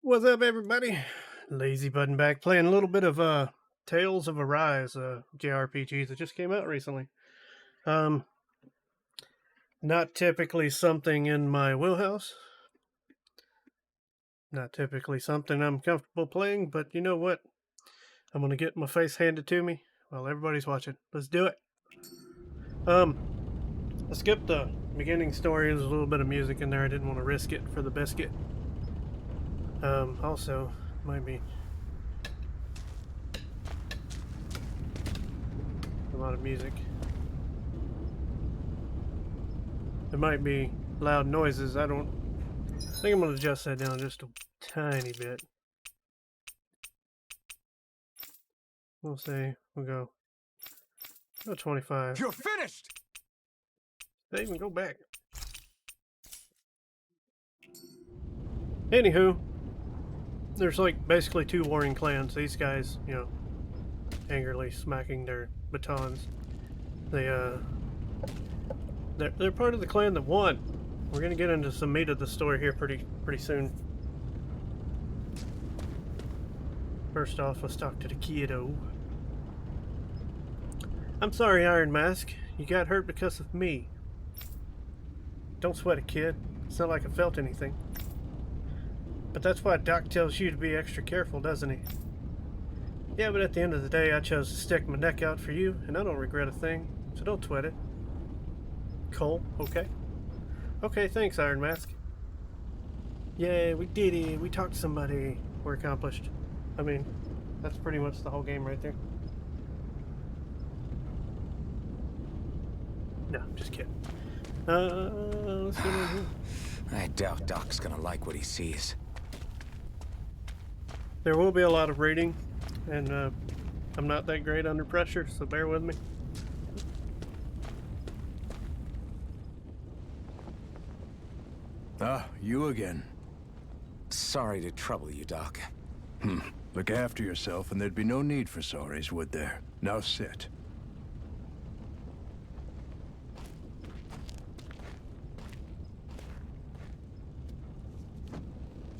What's up, everybody? Lazy Button back, playing a little bit of Tales of Arise, JRPG that just came out recently. Um, Not typically something in my wheelhouse. Not typically something I'm comfortable playing, but you know what? I'm gonna get my face handed to me while everybody's watching. Let's do it. I skipped the beginning story. There's a little bit of music in there. I didn't want to risk it for the biscuit. Also, might be a lot of music. There might be loud noises. I think I'm going to adjust that down just a tiny bit. We'll say we'll go 25. You're finished! They even go back. Anywho, there's like basically two warring clans. These guys, angrily smacking their batons. They're part of the clan that won. We're gonna get into some meat of the story here pretty soon. First off, let's talk to the kiddo. I'm sorry, Iron Mask. You got hurt because of me. Don't sweat it, kid. It's not like I felt anything. But that's why Doc tells you to be extra careful, doesn't he? Yeah, but at the end of the day, I chose to stick my neck out for you, and I don't regret a thing, so don't sweat it. Cole, okay? Okay, thanks, Iron Mask. Yay, we did it. We talked to somebody. We're accomplished. I mean, that's pretty much the whole game right there. No, just kidding. Let's get in here. I doubt Doc's gonna like what he sees. There will be a lot of reading, and I'm not that great under pressure, so bear with me. Ah, you again. Sorry to trouble you, Doc. Look after yourself and there'd be no need for sorries, would there? Now sit.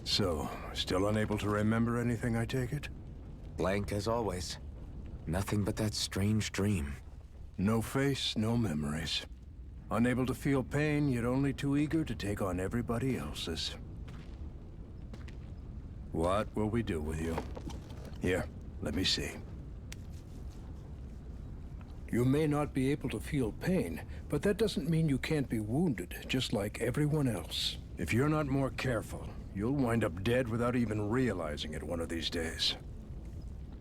So, still unable to remember anything, I take it? Blank as always. Nothing but that strange dream. No face, no memories. Unable to feel pain, yet only too eager to take on everybody else's. What will we do with you? Here, let me see. You may not be able to feel pain, but that doesn't mean you can't be wounded, just like everyone else. If you're not more careful, you'll wind up dead without even realizing it one of these days.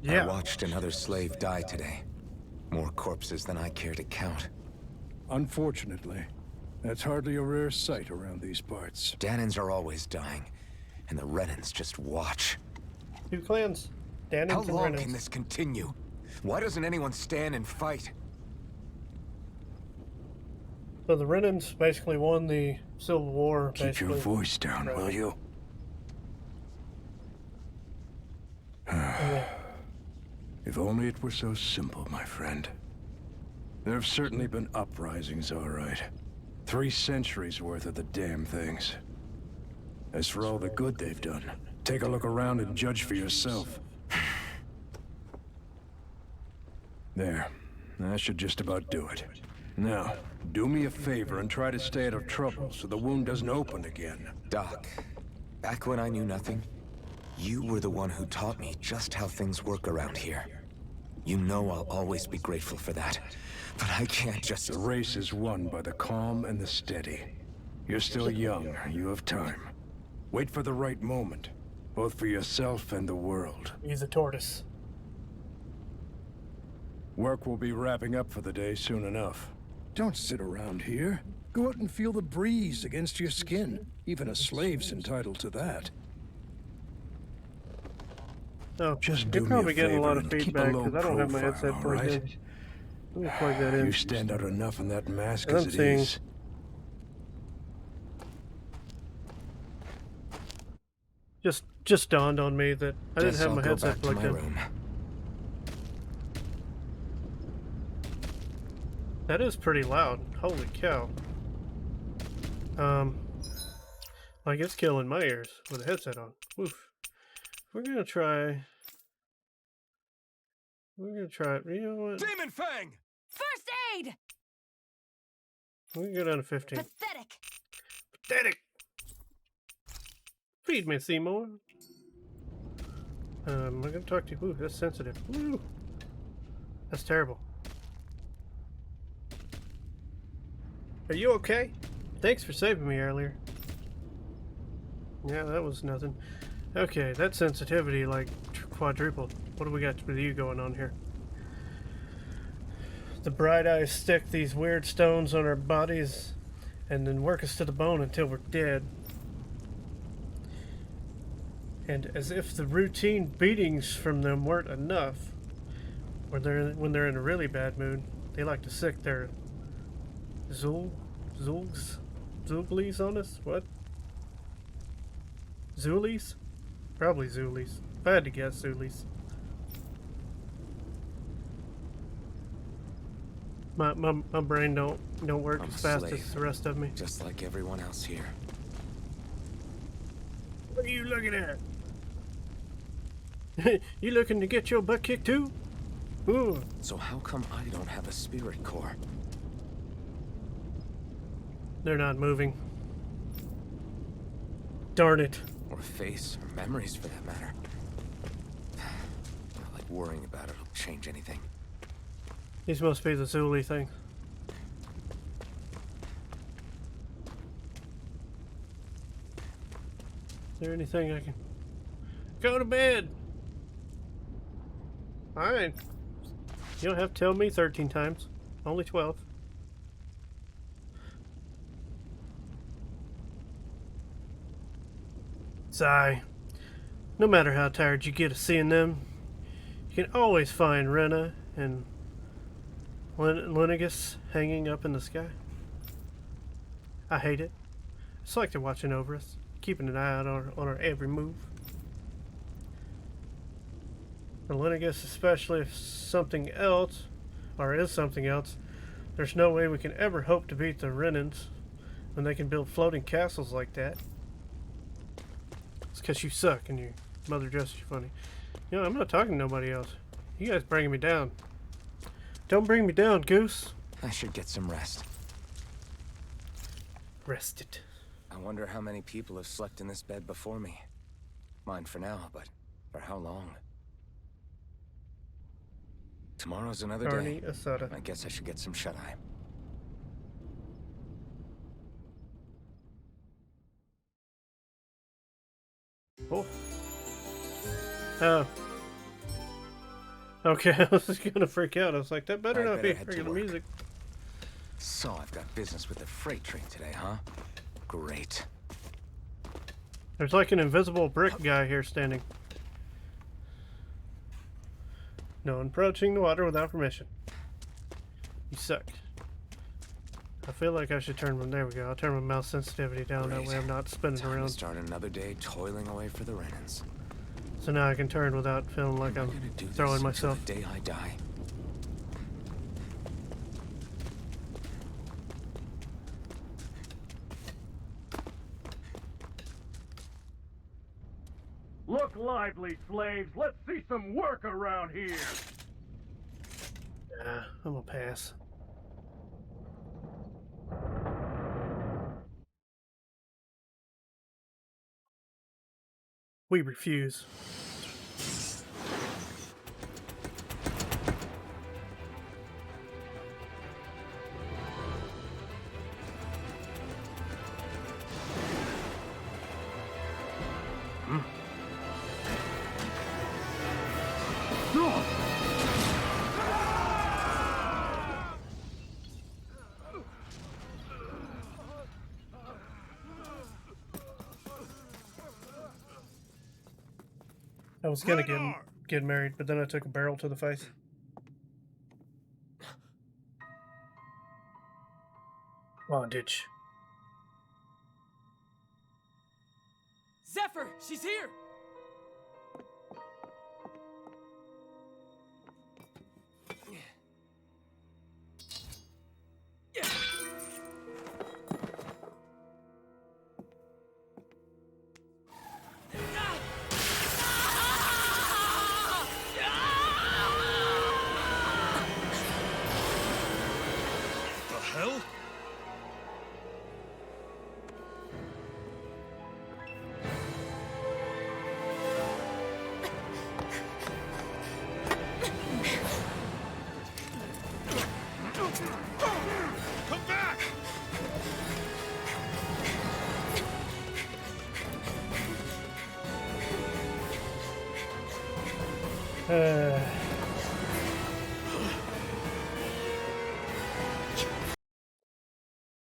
Yeah. I watched another slave die today. More corpses than I care to count. Unfortunately, that's hardly a rare sight around these parts. Danins are always dying, and the Renans just watch. Two clans. Danins How and long Renans. can this continue? Why doesn't anyone stand and fight? So the Renans basically won the Civil War. Keep your voice down, will you? If only it were so simple, my friend. There have certainly been uprisings, all right. 3 centuries worth of the damn things. As for all the good they've done, take a look around and judge for yourself. There. That should just about do it. Now, do me a favor and try to stay out of trouble so the wound doesn't open again. Doc, back when I knew nothing, you were the one who taught me just how things work around here. You know I'll always be grateful for that, but I can't just... The race is won by the calm and the steady. You're still young, you have time. Wait for the right moment, both for yourself and the world. He's a tortoise. Work will be wrapping up for the day soon enough. Don't sit around here. Go out and feel the breeze against your skin. Even a slave's entitled to that. Oh, Just you're do me probably a getting a favor lot of and keep a feedback low because I don't have my profile, headset plugged all right? in. Let me plug that in. You stand out enough in that mask And as I'm it seeing- is. Just dawned on me that I didn't Guess have I'll my go headset back to plugged my in. room. That is pretty loud. Holy cow. Like it's killing my ears with a headset on. Woof. We're gonna try. We're gonna try it. You know what? Demon Fang! First aid! We can go down to 15. Pathetic. Pathetic! Feed me, Seymour. I'm gonna talk to you. Ooh, that's sensitive. Ooh. That's terrible. Are you okay? Thanks for saving me earlier. Yeah, that was nothing. Okay, that sensitivity like quadrupled. What do we got with you going on here? The bright eyes stick these weird stones on our bodies and then work us to the bone until we're dead. And as if the routine beatings from them weren't enough, when they're in a really bad mood, they like to sick their Zooglies on us? What? Zoolies? Probably Zoolies. If I had to guess, Zoolies. My brain don't work I'm as fast slave, as the rest of me. just like everyone else here. What are you looking at? You looking to get your butt kicked too? Ooh. So how come I don't have a spirit core? They're not moving. Darn it. Or a face, or memories for that matter. Not like worrying about it'll change anything. These must be the Zuli thing. Is there anything I can... Go to bed! Fine. You don't have to tell me 13 times. Only 12. Sigh. No matter how tired you get of seeing them, you can always find Rena and Lunigus hanging up in the sky. I hate it. It's like they're watching over us, keeping an eye out on our every move. And Lunigus, especially if something else, or is something else, there's no way we can ever hope to beat the Renans when they can build floating castles like that. It's because you suck and your mother dresses you funny. You know, I'm not talking to nobody else. You guys bringing me down. Don't bring me down, Goose. I should get some rest. Rested. I wonder how many people have slept in this bed before me. Mine for now, but for how long? Tomorrow's another Carney day. Asada. I guess I should get some shut-eye. Oh. Oh. Okay, I was just gonna freak out. I was like, that better I not be better head to regular work. music. So I've got business with the freight train today, huh? Great. There's like an invisible brick guy here standing. No one approaching the water without permission. You suck. I feel like I should turn my... There we go. I'll turn my mouse sensitivity down. That Great. way I'm not spinning Time to around. start another day toiling away for the Renans. So now I can turn without feeling like I'm I'm gonna do this throwing until myself. the day I die. Look lively, slaves. Let's see some work around here. Nah, I'm gonna pass. We refuse. I was gonna get married, but then I took a barrel to the face. Bondage. Zephyr, she's here! hell? Come back!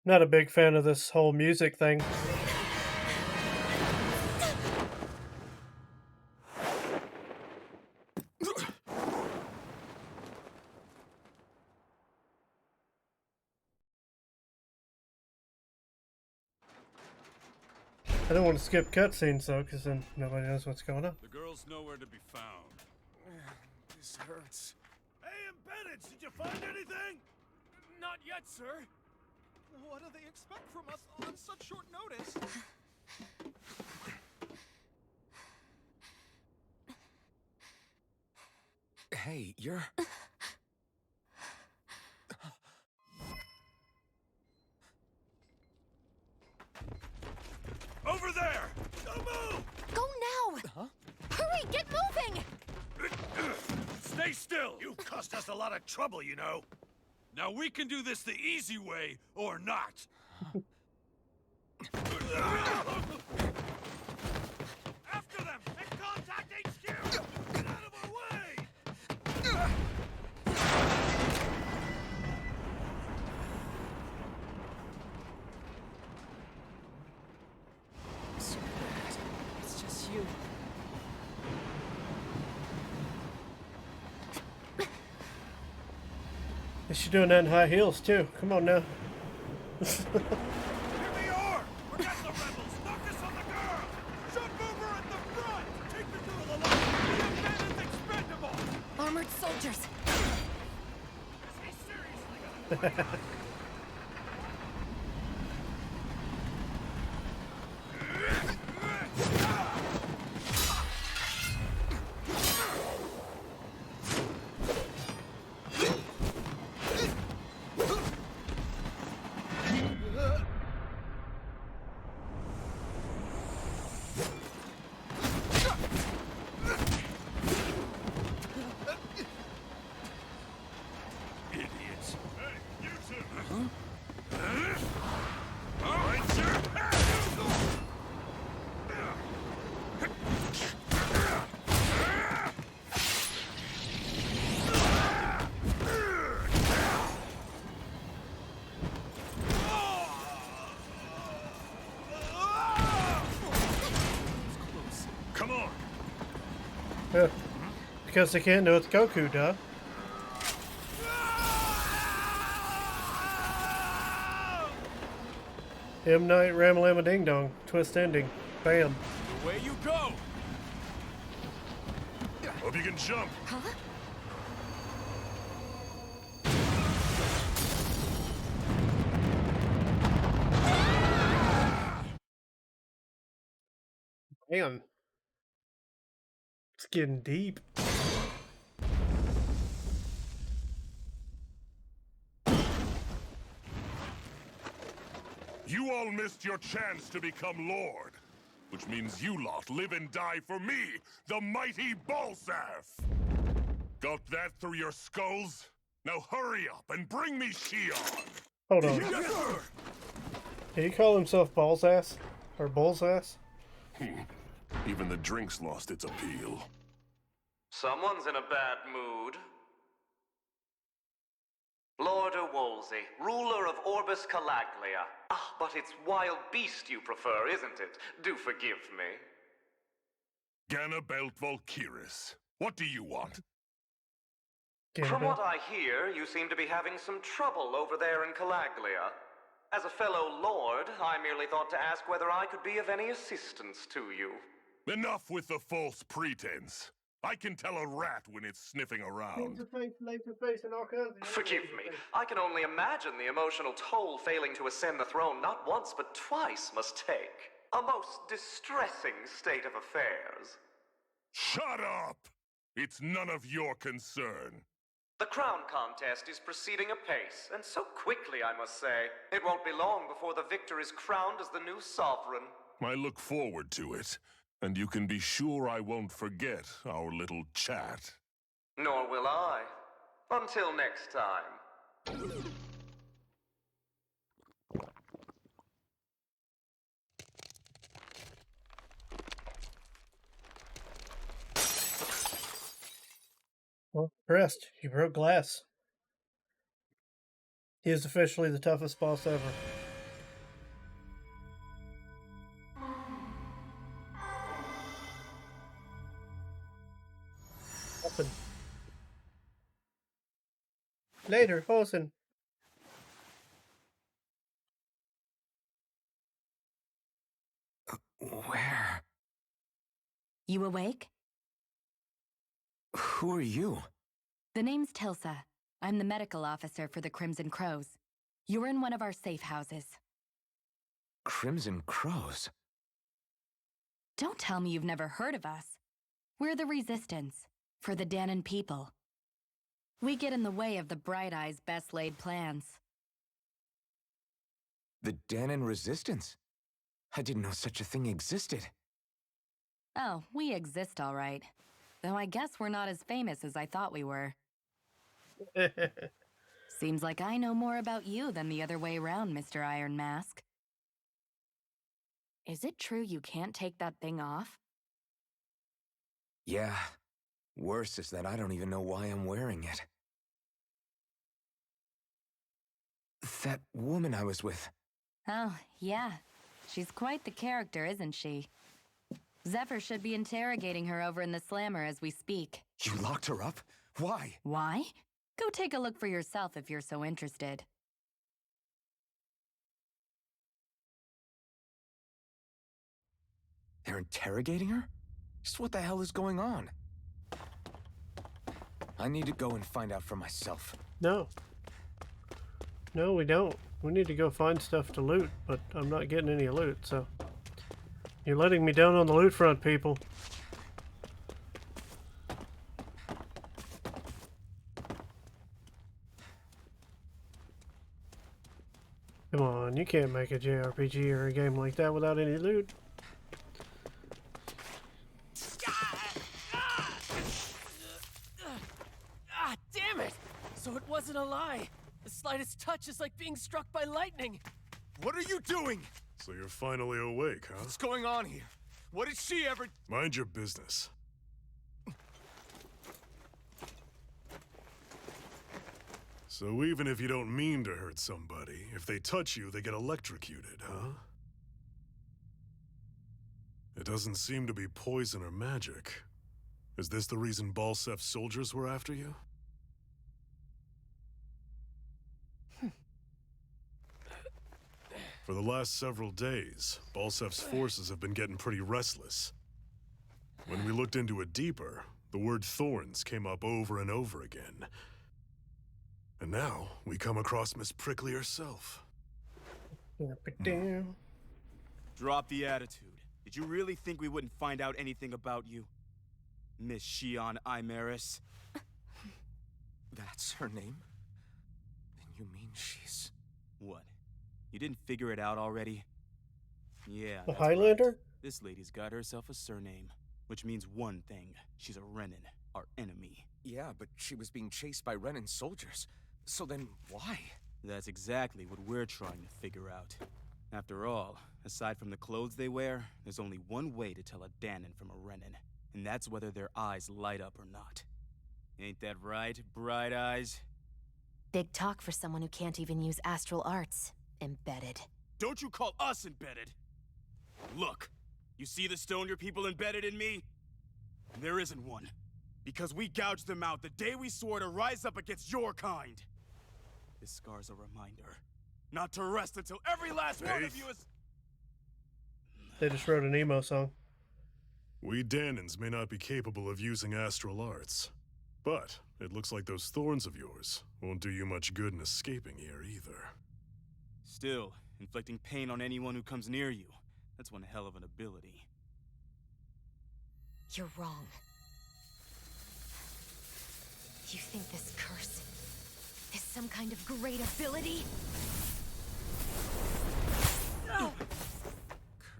Not a big fan of this whole music thing. I don't want to skip cutscenes though, because then nobody knows what's going on. The girl's nowhere to be found. This hurts. Hey, Embedded, did you find anything? Not yet, sir. What do they expect from us on such short notice? Hey, you're... Over there! Don't move! Go now! Hurry, get moving! Stay still! You've cost us a lot of trouble, you know. Now we can do this the easy way, or not. After them! And contact HQ! Get out of our way! It's just you. Is she doing that in high heels too? Come on now. Here they are! We're at the rebels! Focus on the girl! Jump over at the front! Take the girl along! The abandoned expendable! Armored soldiers. Is he seriously gonna fight? Idiots. Hey, you two! All right, sir! Come on! Because they can't do it with Goku, duh. M. Night Ramalama Ding Dong. Twist ending. Bam. Away you go! Hope you can jump. Huh? Man. It's getting deep. You all missed your chance to become Lord. Which means you lot live and die for me, the mighty Balsath! Got that through your skulls? Now hurry up and bring me Shion! Hold on. Yes, sir! Did he call himself Balls Ass? Or Bull's Ass? Even the drink's lost its appeal. Someone's in a bad mood. Lord Wolsey, ruler of Orbis Calaglia. Ah, but it's wild beast you prefer, isn't it? Do forgive me. Ganabelt Volkiris. What do you want? From what I hear, you seem to be having some trouble over there in Calaglia. As a fellow lord, I merely thought to ask whether I could be of any assistance to you. Enough with the false pretense. I can tell a rat when it's sniffing around. Forgive me. I can only imagine the emotional toll failing to ascend the throne not once but twice must take. A most distressing state of affairs. Shut up! It's none of your concern. The crown contest is proceeding apace, and so quickly, I must say. It won't be long before the victor is crowned as the new sovereign. I look forward to it, and you can be sure I won't forget our little chat. Nor will I. Until next time. Well, impressed. You broke glass. He is officially the toughest boss ever. Open. Later, Hosen. Where? You awake? Who are you? The name's Tilsa. I'm the medical officer for the Crimson Crows. You're in one of our safe houses. Crimson Crows? Don't tell me you've never heard of us. We're the Resistance, for the Danon people. We get in the way of the Bright Eyes' best-laid plans. The Danon Resistance? I didn't know such a thing existed. Oh, we exist all right. Though I guess we're not as famous as I thought we were. Seems like I know more about you than the other way around, Mr. Iron Mask. Is it true you can't take that thing off? Yeah. Worse is that I don't even know why I'm wearing it. That woman I was with. Oh, yeah. She's quite the character, isn't she? Zephyr should be interrogating her over in the Slammer as we speak. You locked her up? Why? Why? Go take a look for yourself if you're so interested. They're interrogating her? Just what the hell is going on? I need to go and find out for myself. No. No, we don't. We need to go find stuff to loot, but I'm not getting any loot, so... You're letting me down on the loot front, people. Come on, you can't make a JRPG or a game like that without any loot. Ah, damn it! So it wasn't a lie. The slightest touch is like being struck by lightning. What are you doing? So you're finally awake, huh? What's going on here? What did she ever... Mind your business. So even if you don't mean to hurt somebody, if they touch you, they get electrocuted, huh? It doesn't seem to be poison or magic. Is this the reason Balsef's soldiers were after you? For the last several days, Balsef's forces have been getting pretty restless. When we looked into it deeper, the word thorns came up over and over again. And now, we come across Miss Prickly herself. Drop the attitude. Did you really think we wouldn't find out anything about you? Miss Shion Imaris? That's her name? Then you mean she's... What? You didn't figure it out already? Yeah, The that's Highlander? right. This lady's got herself a surname, which means one thing. She's a Renin, our enemy. Yeah, but she was being chased by Renin soldiers. So then, why? That's exactly what we're trying to figure out. After all, aside from the clothes they wear, there's only one way to tell a Danon from a Renin, and that's whether their eyes light up or not. Ain't that right, Bright Eyes? Big talk for someone who can't even use astral arts. Embedded. Don't you call us embedded! Look, you see the stone your people embedded in me? There isn't one. Because we gouged them out the day we swore to rise up against your kind. This scar's a reminder. Not to rest until every last one of you is... They just wrote an emo song. We Danons may not be capable of using astral arts, but it looks like those thorns of yours won't do you much good in escaping here either. Still, inflicting pain on anyone who comes near you. That's one hell of an ability. You're wrong. You think this curse is some kind of great ability?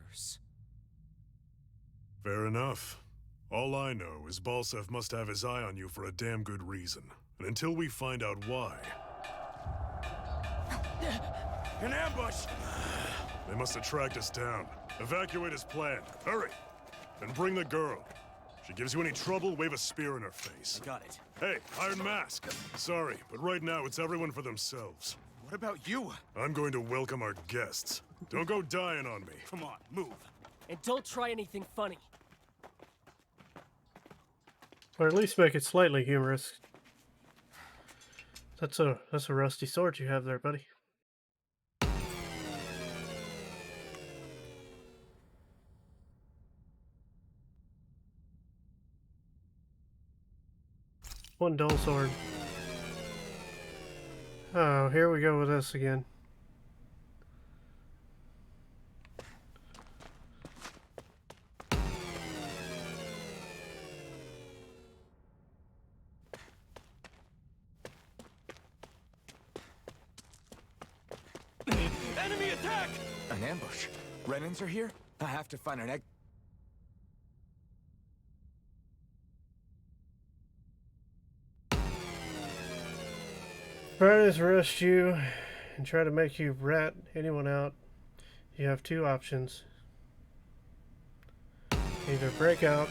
Curse. Fair enough. All I know is Balsef must have his eye on you for a damn good reason. And until we find out why... An ambush! They must have tracked us down. Evacuate as planned. Hurry! And bring the girl. If she gives you any trouble, wave a spear in her face. I got it. Hey, Iron Mask. Sorry, but right now it's everyone for themselves. What about you? I'm going to welcome our guests. Don't go dying on me. Come on, move. And don't try anything funny. Or at least make it slightly humorous. That's a rusty sword you have there, buddy. One dull sword. Oh, here we go with this again. Enemy attack! An ambush. Renans are here? I have to find an egg. Brothers rush you and try to make you rat anyone out. You have two options. Either break out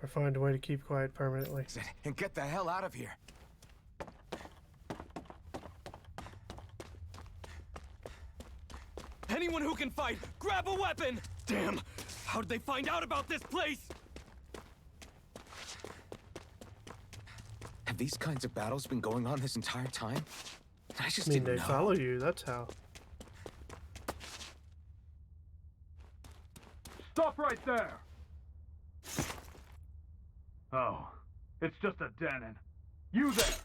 or find a way to keep quiet permanently. And get the hell out of here. Anyone who can fight, grab a weapon! Damn! How did they find out about this place? Have these kinds of battles been going on this entire time? I just I mean, didn't they know. follow you, that's how. Stop right there! Oh, it's just a Danon. You there!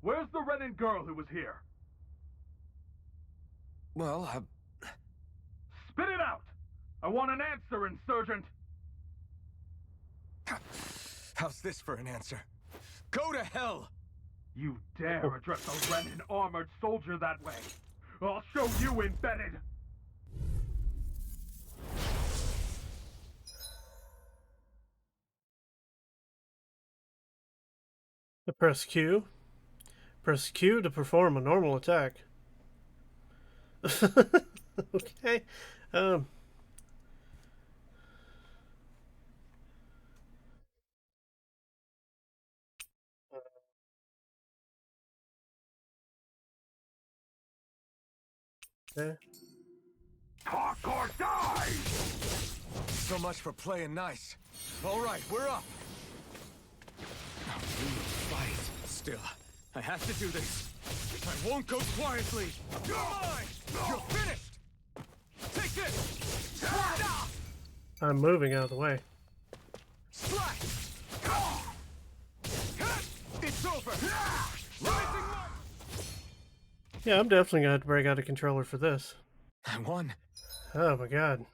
Where's the Renan girl who was here? Well, Spit it out! I want an answer, insurgent! how's this for an answer? Go to hell! You dare address a Renan armored soldier that way? I'll show you embedded! Press Q. Press Q to perform a normal attack. Okay. Okay. Talk or die! So much for playing nice. All right, we're up. Now we fight. Still, I have to do this. I won't go quietly. You're mine! You're finished! Take this! I'm moving out of the way. Slash! It's over! Rising light! Yeah, I'm definitely gonna have to break out a controller for this. I won. Oh my god.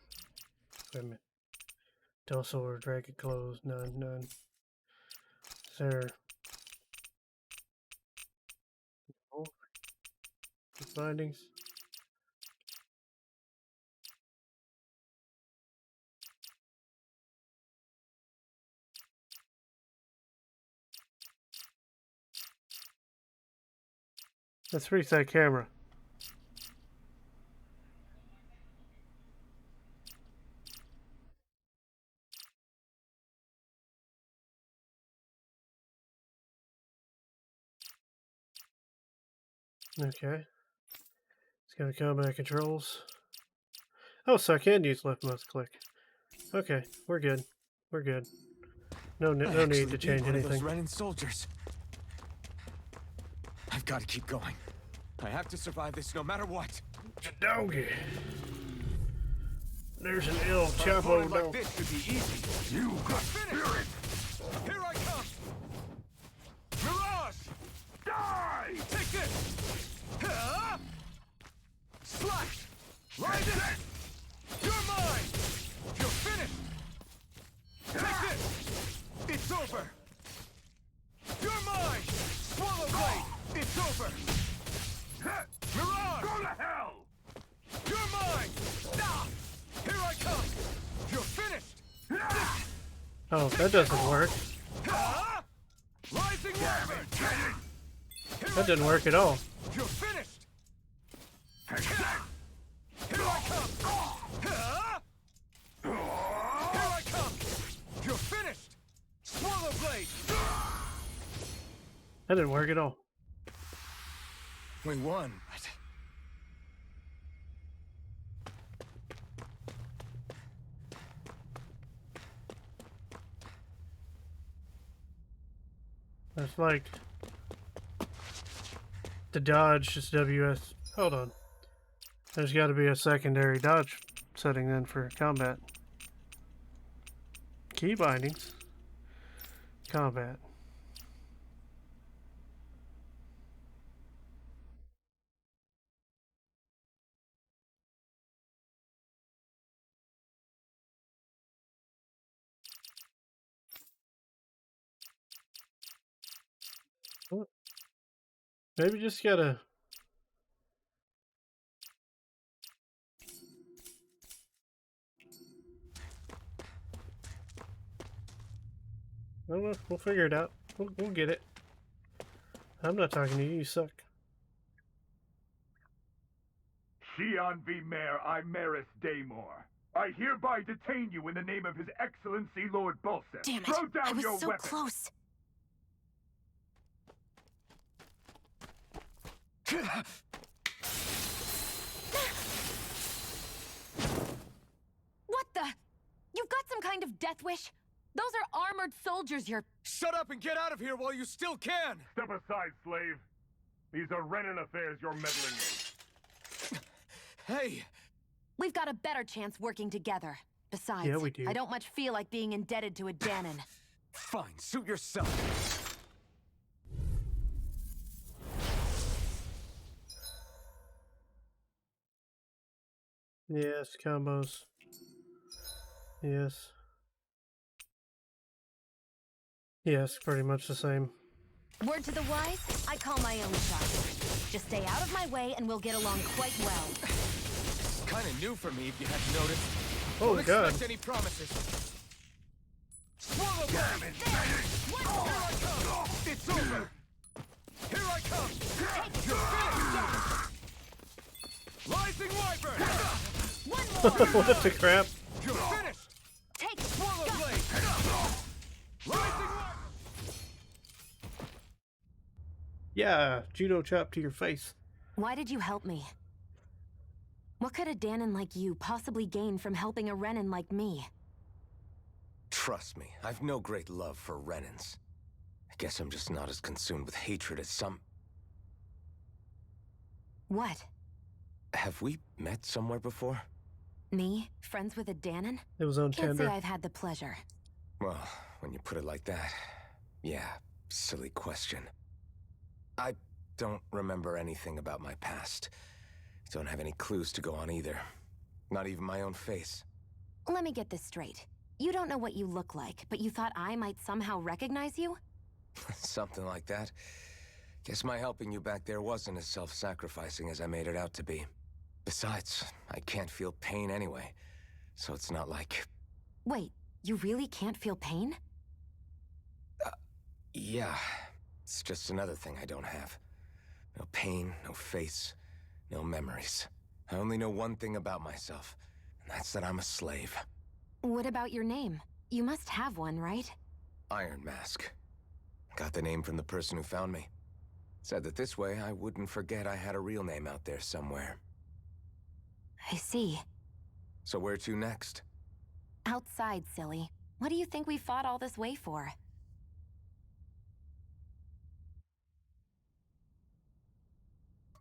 Wait a minute. Dull sword, drag it closed, none. Is there... Oh. Findings? Let's reset camera. Okay. It's got combat controls. Oh, so I can use left mouse click. Okay, we're good. We're good. No need to change anything. Those Renan soldiers. I've got to keep going. I have to survive this no matter what. Doggy. There's an ill Chapo Like dog. this should be easy. You got spirit! Here I come! Mirage! Die! Take this! Slash! Ride it! You're mine! You're finished! Take this! It's blade! It's over! Mirage! Go to hell! You're mine! Ah! Here I come! You're finished! Oh, that doesn't work. Ah! Rising Wyvern! That didn't work at all. You're finished! Here I come! Ah! Here I come! You're finished! Swallow blade! That didn't work at all. We won, but... That's like the dodge, just WS. Hold on. There's got to be a secondary dodge setting then for combat. Key bindings. Combat. What? Maybe just gotta... I don't know. We'll figure it out. We'll get it. I'm not talking to you. You suck. Xian V. Mayor Imeris Daymore. I hereby detain you in the name of His Excellency Lord Bolseth. Damn it! Throw down I was your so weapon. close. What the? You've got some kind of death wish? Those are armored soldiers you're... Shut up and get out of here while you still can! Step aside, slave. These are Renan affairs you're meddling in. Hey! We've got a better chance working together. Besides, Yeah, we do. I don't much feel like being indebted to a Danon. Fine, suit yourself. Yes, combos. Yes. Yes, pretty much the same. Word to the wise, I call my own shot. Just stay out of my way and we'll get along quite well. Kinda new for me, if you hadn't noticed. Oh, Don't God. expect any promises. Swallow blade! One Here more! I come! It's over! Here I come! You're finished! Rising Wyvern! One more! What the crap? You're finished! Take Swallow blade! Rising Wyvern! Yeah, judo chop to your face. Why did you help me? What could a Danon like you possibly gain from helping a Renan like me? Trust me, I've no great love for Renans. I guess I'm just not as consumed with hatred as some... What? Have we met somewhere before? Me? Friends with a Danon? It was on Can't say tender. I've had the pleasure. Well, when you put it like that, yeah, silly question. I don't remember anything about my past. Don't have any clues to go on either. Not even my own face. Let me get this straight. You don't know what you look like, but you thought I might somehow recognize you? Something like that. Guess my helping you back there wasn't as self-sacrificing as I made it out to be. Besides, I can't feel pain anyway, so it's not like... Wait, you really can't feel pain? Yeah, it's just another thing I don't have. No pain, no face, no memories. I only know one thing about myself, and that's that I'm a slave. What about your name? You must have one, right? Iron Mask. Got the name from the person who found me. Said that this way I wouldn't forget I had a real name out there somewhere. I see. So where to next? Outside, silly. What do you think we fought all this way for?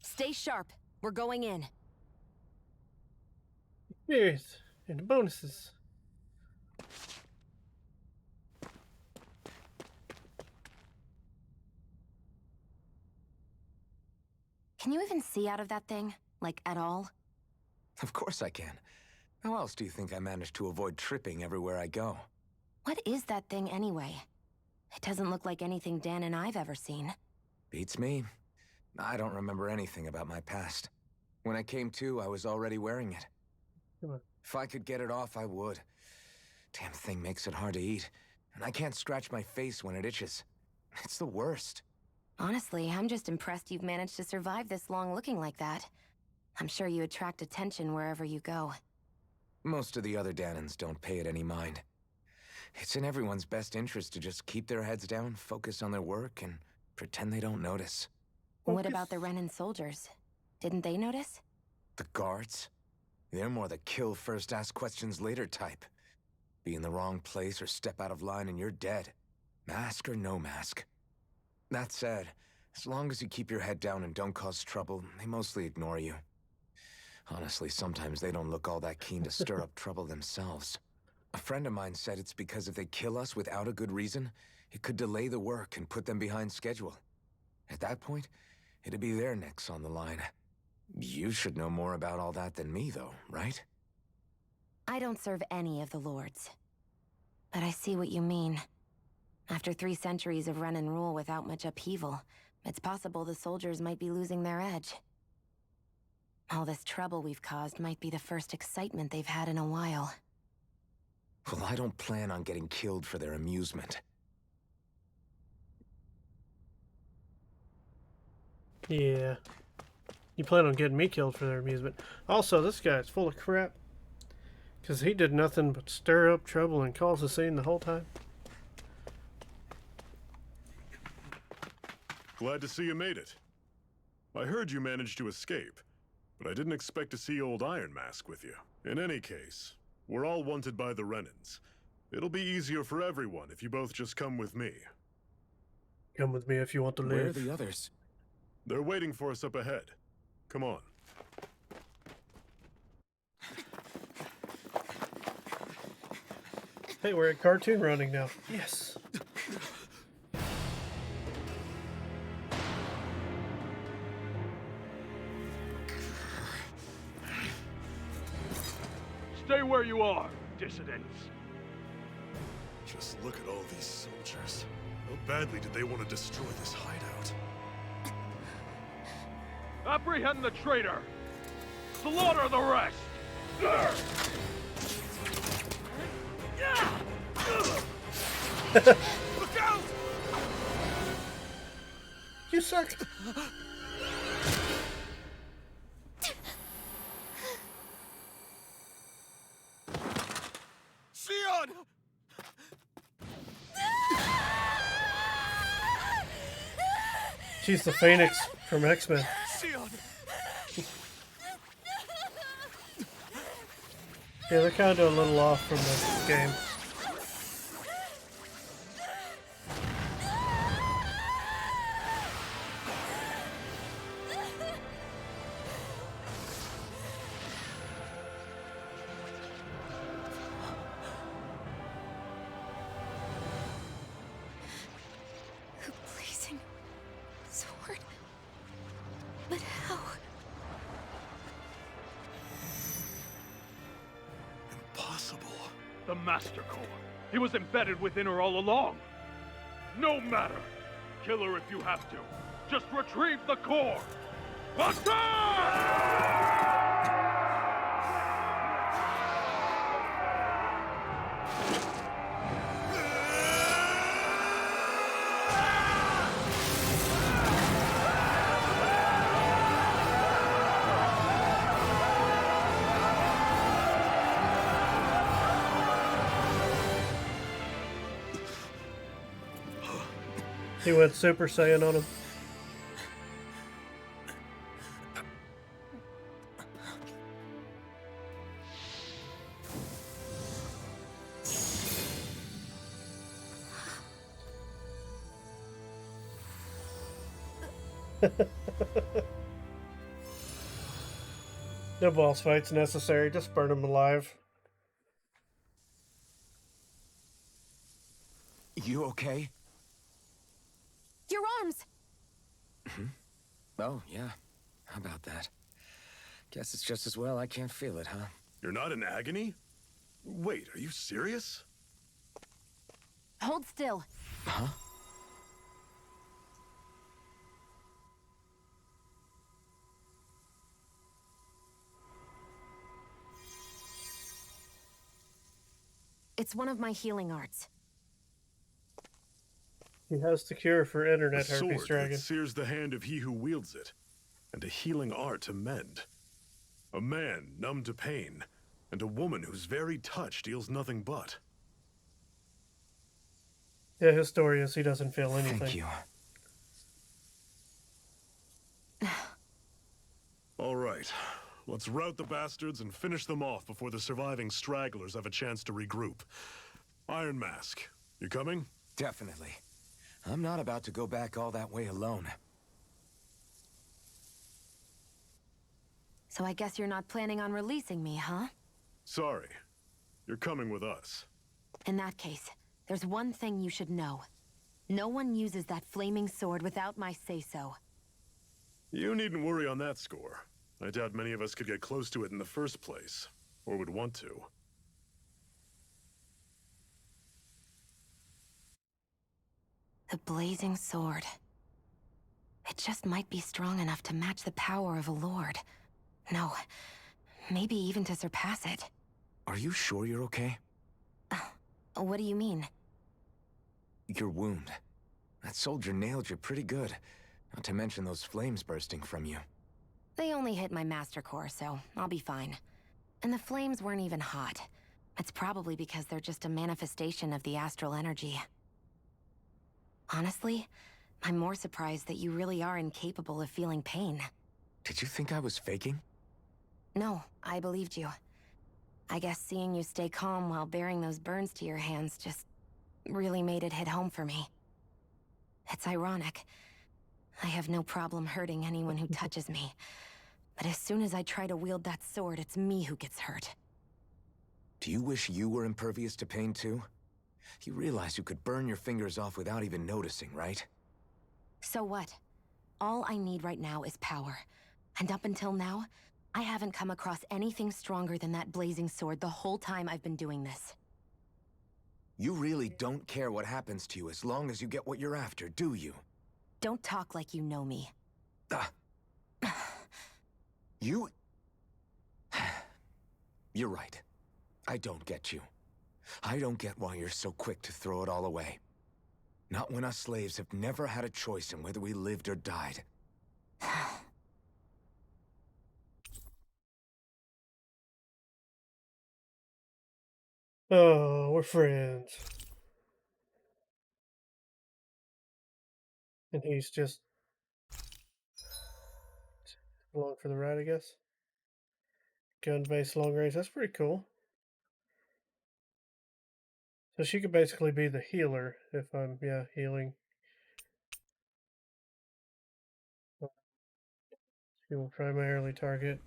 Stay sharp. We're going in. Yes, and the bonuses. Can you even see out of that thing? Like, at all? Of course I can. How else do you think I managed to avoid tripping everywhere I go? What is that thing anyway? It doesn't look like anything Dan and I've ever seen. Beats me. I don't remember anything about my past. When I came to, I was already wearing it. Come on. If I could get it off, I would. Damn thing makes it hard to eat, and I can't scratch my face when it itches. It's the worst. Honestly, I'm just impressed you've managed to survive this long looking like that. I'm sure you attract attention wherever you go. Most of the other Danans don't pay it any mind. It's in everyone's best interest to just keep their heads down, focus on their work, and pretend they don't notice. What about the Renan soldiers? Didn't they notice? The guards? They're more the kill first, ask questions later type. Be in the wrong place or step out of line and you're dead. Mask or no mask. That said, as long as you keep your head down and don't cause trouble, they mostly ignore you. Honestly, sometimes they don't look all that keen to stir up trouble themselves. A friend of mine said it's because if they kill us without a good reason, it could delay the work and put them behind schedule. At that point, it'd be their necks on the line. You should know more about all that than me, though, right? I don't serve any of the lords. But I see what you mean. After 3 centuries of run and rule without much upheaval, it's possible the soldiers might be losing their edge. All this trouble we've caused might be the first excitement they've had in a while. Well, I don't plan on getting killed for their amusement. Yeah. You plan on getting me killed for their amusement. Also, this guy's full of crap. Because he did nothing but stir up trouble and cause a scene the whole time. Glad to see you made it. I heard you managed to escape, but I didn't expect to see old Iron Mask with you. In any case, we're all wanted by the Renans. It'll be easier for everyone if you both just come with me. Come with me if you want to live. Where are the others? They're waiting for us up ahead. Come on. Hey, we're at cartoon running now. Yes. Stay where you are, dissidents. Just look at all these soldiers. How badly did they want to destroy this hideout? Apprehend the traitor! Slaughter the rest! Look out! You suck. Sion! She's the Phoenix from X-Men. Sion! Yeah, they're kind of a little off from the game. Blazing sword. But how? Impossible. The Master Core. He was embedded within her all along. No matter. Kill her if you have to. Just retrieve the core. He went Super Saiyan on him. No boss fights necessary, just burn him alive. You okay? Your arms! Oh, yeah. How about that? Guess it's just as well I can't feel it, huh? You're not in agony? Wait, are you serious? Hold still. Huh? It's one of my healing arts. He has the cure for internet A herpes, sword dragon. that sears the hand of he who wields it, and a healing art to mend. A man numb to pain, and a woman whose very touch deals nothing but. Yeah, his story is he doesn't feel anything. Thank you. All right, let's rout the bastards and finish them off before the surviving stragglers have a chance to regroup. Iron Mask, you coming? Definitely. I'm not about to go back all that way alone. So I guess you're not planning on releasing me, huh? Sorry. You're coming with us. In that case, there's one thing you should know. No one uses that flaming sword without my say-so. You needn't worry on that score. I doubt many of us could get close to it in the first place, or would want to. The blazing sword. It just might be strong enough to match the power of a lord. No, maybe even to surpass it. Are you sure you're okay? What do you mean? Your wound. That soldier nailed you pretty good. Not to mention those flames bursting from you. They only hit my master core, so I'll be fine. And the flames weren't even hot. It's probably because they're just a manifestation of the astral energy. Honestly, I'm more surprised that you really are incapable of feeling pain. Did you think I was faking? No, I believed you. I guess seeing you stay calm while bearing those burns to your hands just really made it hit home for me. It's ironic. I have no problem hurting anyone who touches me. But as soon as I try to wield that sword, it's me who gets hurt. Do you wish you were impervious to pain too? You realize you could burn your fingers off without even noticing, right? So what? All I need right now is power. And up until now, I haven't come across anything stronger than that blazing sword the whole time I've been doing this. You really don't care what happens to you as long as you get what you're after, do you? Don't talk like you know me. You... You're right. I don't get you. I don't get why you're so quick to throw it all away. Not when us slaves have never had a choice in whether we lived or died. Oh, we're friends. And he's just along for the ride, I guess. Gun-based long range. That's pretty cool. So she could basically be the healer if I'm, healing. She will primarily target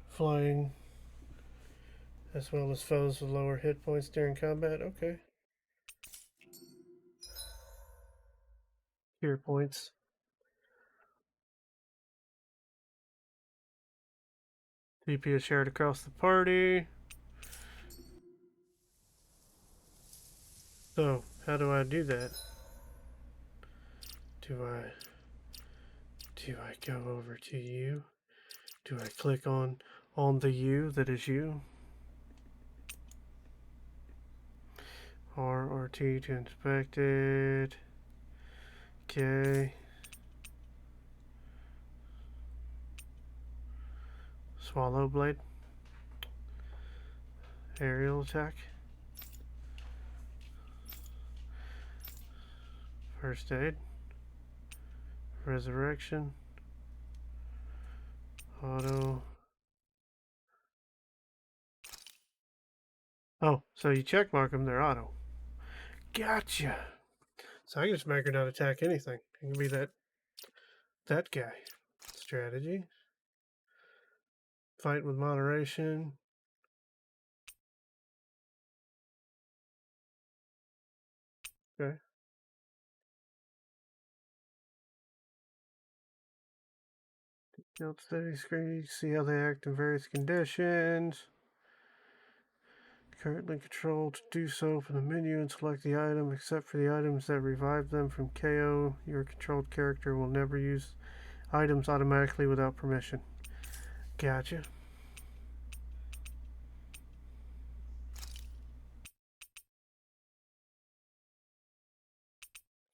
flying as well as foes with lower hit points during combat. Okay. Cure points. TP is shared across the party. So, how do I do that? Do I go over to you? Do I click on the you that is you? R or T to inspect it. Okay. Swallow blade. Aerial attack. First aid. Resurrection. Auto. Oh, so you check mark them, they're auto. Gotcha. So I can just make her not attack anything. It can be that guy. Strategy. Fight with moderation. Okay. Build steady screen. See how they act in various conditions. Currently controlled to do so from the menu and select the item, except for the items that revive them from KO. Your controlled character will never use items automatically without permission. Gotcha.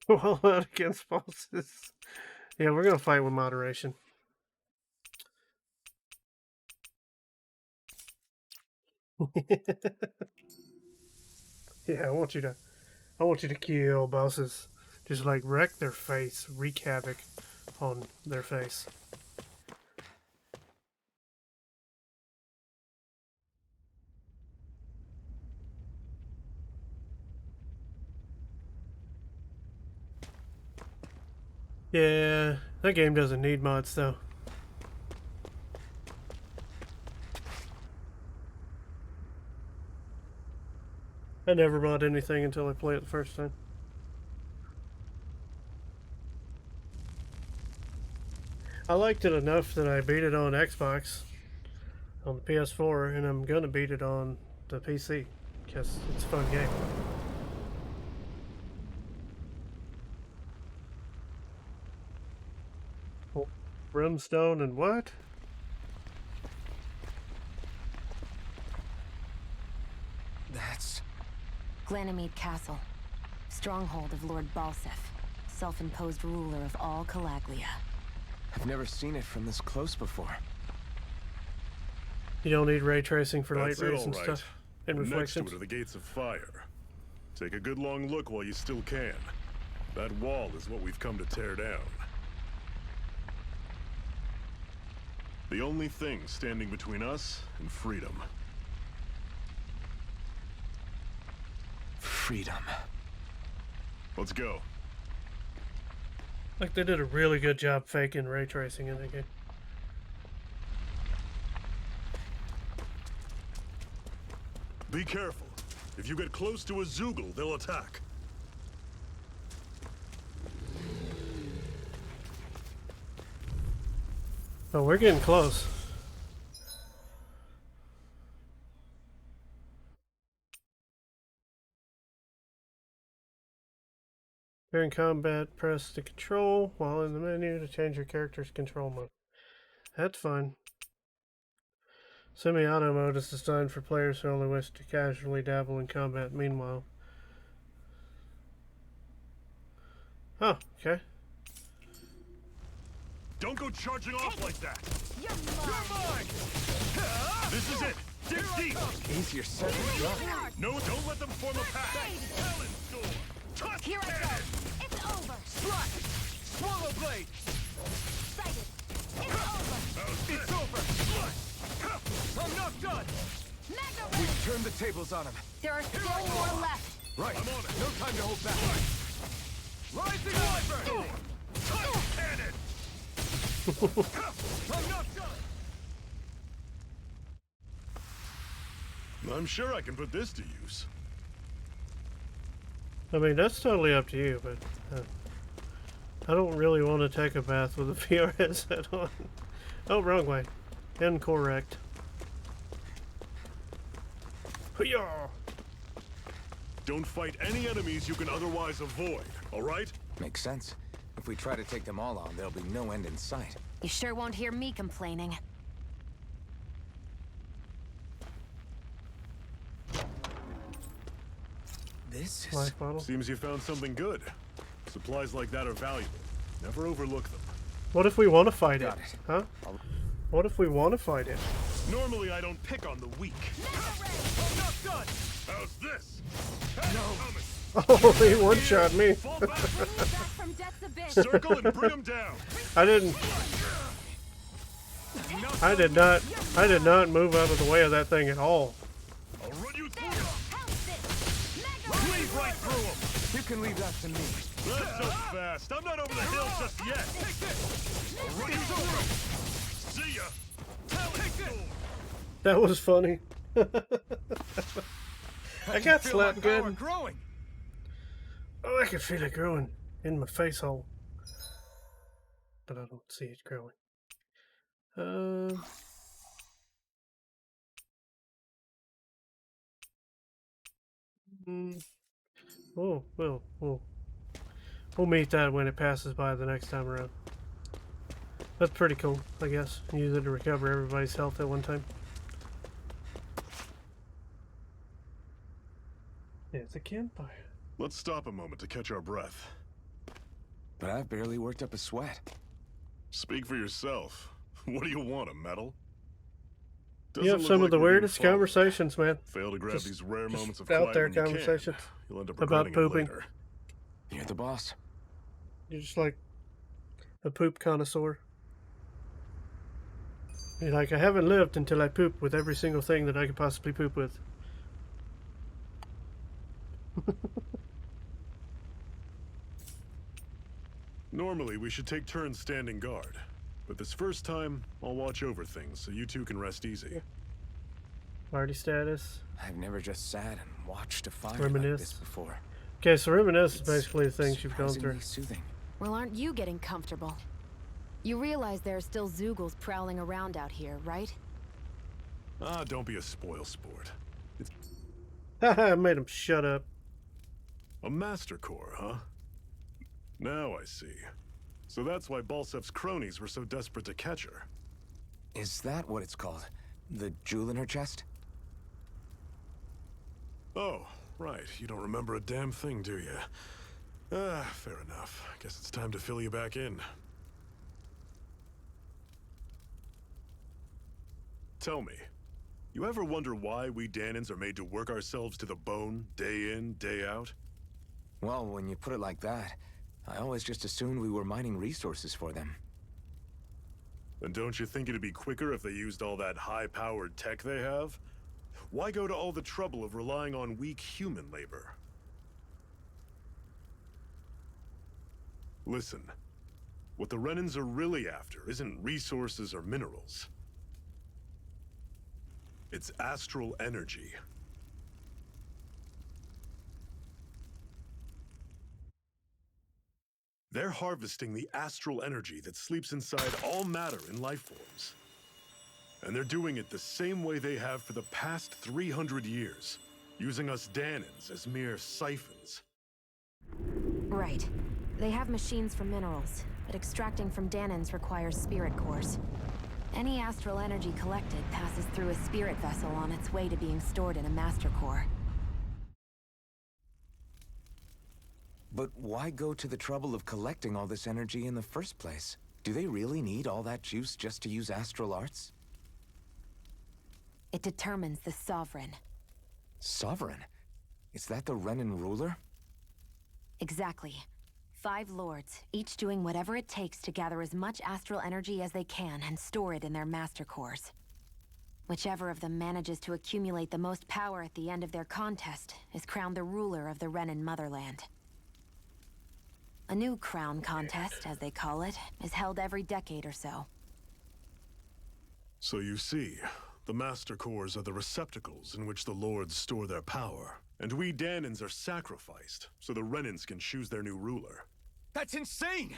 All out against bosses. Yeah, we're gonna fight with moderation. Yeah, I want you to kill bosses. Just like wreck their face, wreak havoc on their face. Yeah, that game doesn't need mods though. I never mod anything until I play it the first time. I liked it enough that I beat it on Xbox, on the PS4, and I'm gonna beat it on the PC because it's a fun game. Oh, brimstone and what? That's... Glanamede Castle. Stronghold of Lord Balsef. Self-imposed ruler of all Calaglia. I've never seen it from this close before. You don't need ray tracing for That's light rays it, and all right. stuff. And Next to reflections. it are the gates of fire. Take a good long look while you still can. That wall is what we've come to tear down. The only thing standing between us and freedom. Freedom. Let's go. Like they did a really good job faking ray tracing in that game. Be careful. If you get close to a Zoogle, they'll attack. Oh, we're getting close. During combat, press the control while in the menu to change your character's control mode. That's fun. Semi-auto mode is designed for players who only wish to casually dabble in combat. Meanwhile. Oh, okay. Don't go charging off like that. You're mine! This is it. Dig deep. Easier said than done. No, don't let them form a pack. Talon's door. Touch Here I go! It's over! Strike! Swallow blade! Sighted! It's over! It's over. I'm not done! Mega We've turned the tables on him. There are still more left! Right. I'm on it. No time to hold back. Rising Wyvern! Touch cannon. I'm not done! I'm sure I can put this to use. I mean, that's totally up to you, but I don't really want to take a bath with a VR headset on. Oh, wrong way. Incorrect. Hoo-yah! Don't fight any enemies you can otherwise avoid, all right? Makes sense. If we try to take them all on, there'll be no end in sight. You sure won't hear me complaining. This is... Life bottle. Seems you found something good. Supplies like that are valuable. Never overlook them. What if we want to fight it? Got it. Huh? What if we want to fight it? Normally I don't pick on the weak. I'm not done! How's this? Oh, he one-shot me. Fall back, Bring me back from death's abyss! circle and bring him down. I did not move out of the way of that thing at all. I'll run you through. Pounce it! Mega Weave right through him. You can leave that to me. Not so fast. I'm not over the hill just yet. I'll run you through him. See ya. Talon's door. That was funny. I got Feel slapped my good. power growing. Oh, I can feel it growing in my face hole. But I don't see it growing. Oh, we'll meet that when it passes by the next time around. That's pretty cool, I guess. Use it to recover everybody's health at one time. Yeah, it's a campfire. Let's stop a moment to catch our breath. but I've barely worked up a sweat. Speak for yourself. What do you want, a medal? You have some of the weirdest conversations, man. Fail to grab Just- these rare moments of out quiet there when you can. conversations You'll end up about regretting it pooping. later. You're the boss. You're just like a poop connoisseur. You're like, I haven't lived until I poop with every single thing that I could possibly poop with. Normally, we should take turns standing guard. But this first time, I'll watch over things so you two can rest easy. Party status. I've never just sat and watched a fire like Reminisce. this before. Okay, so reminisce is basically the things you've gone through. Surprisingly soothing. Well, aren't you getting comfortable? You realize there are still Zoogles prowling around out here, right? Ah, don't be a spoil sport. Haha, I made him shut up. A Master Core, huh? Now I see. So that's why Balsef's cronies were so desperate to catch her. Is that what it's called? The jewel in her chest? Oh, right. You don't remember a damn thing, do you? Ah, fair enough. Guess it's time to fill you back in. Tell me, you ever wonder why we Danans are made to work ourselves to the bone, day in, day out? Well, when you put it like that, I always just assumed we were mining resources for them. And don't you think it'd be quicker if they used all that high-powered tech they have? Why go to all the trouble of relying on weak human labor? Listen, what the Renans are really after isn't resources or minerals. It's astral energy. They're harvesting the astral energy that sleeps inside all matter in life forms. And they're doing it the same way they have for the past 300 years, using us Danans as mere siphons. Right. They have machines for minerals, but extracting from Danans requires spirit cores. Any astral energy collected passes through a spirit vessel on its way to being stored in a master core. But why go to the trouble of collecting all this energy in the first place? Do they really need all that juice just to use astral arts? It determines the Sovereign. Sovereign? Is that the Renan ruler? Exactly. 5 lords, each doing whatever it takes to gather as much astral energy as they can and store it in their master cores. Whichever of them manages to accumulate the most power at the end of their contest is crowned the ruler of the Renan motherland. A new crown contest, as they call it, is held every decade or so. So you see, the Master Cores are the receptacles in which the Lords store their power. And we Danans are sacrificed, so the Renans can choose their new ruler. That's insane!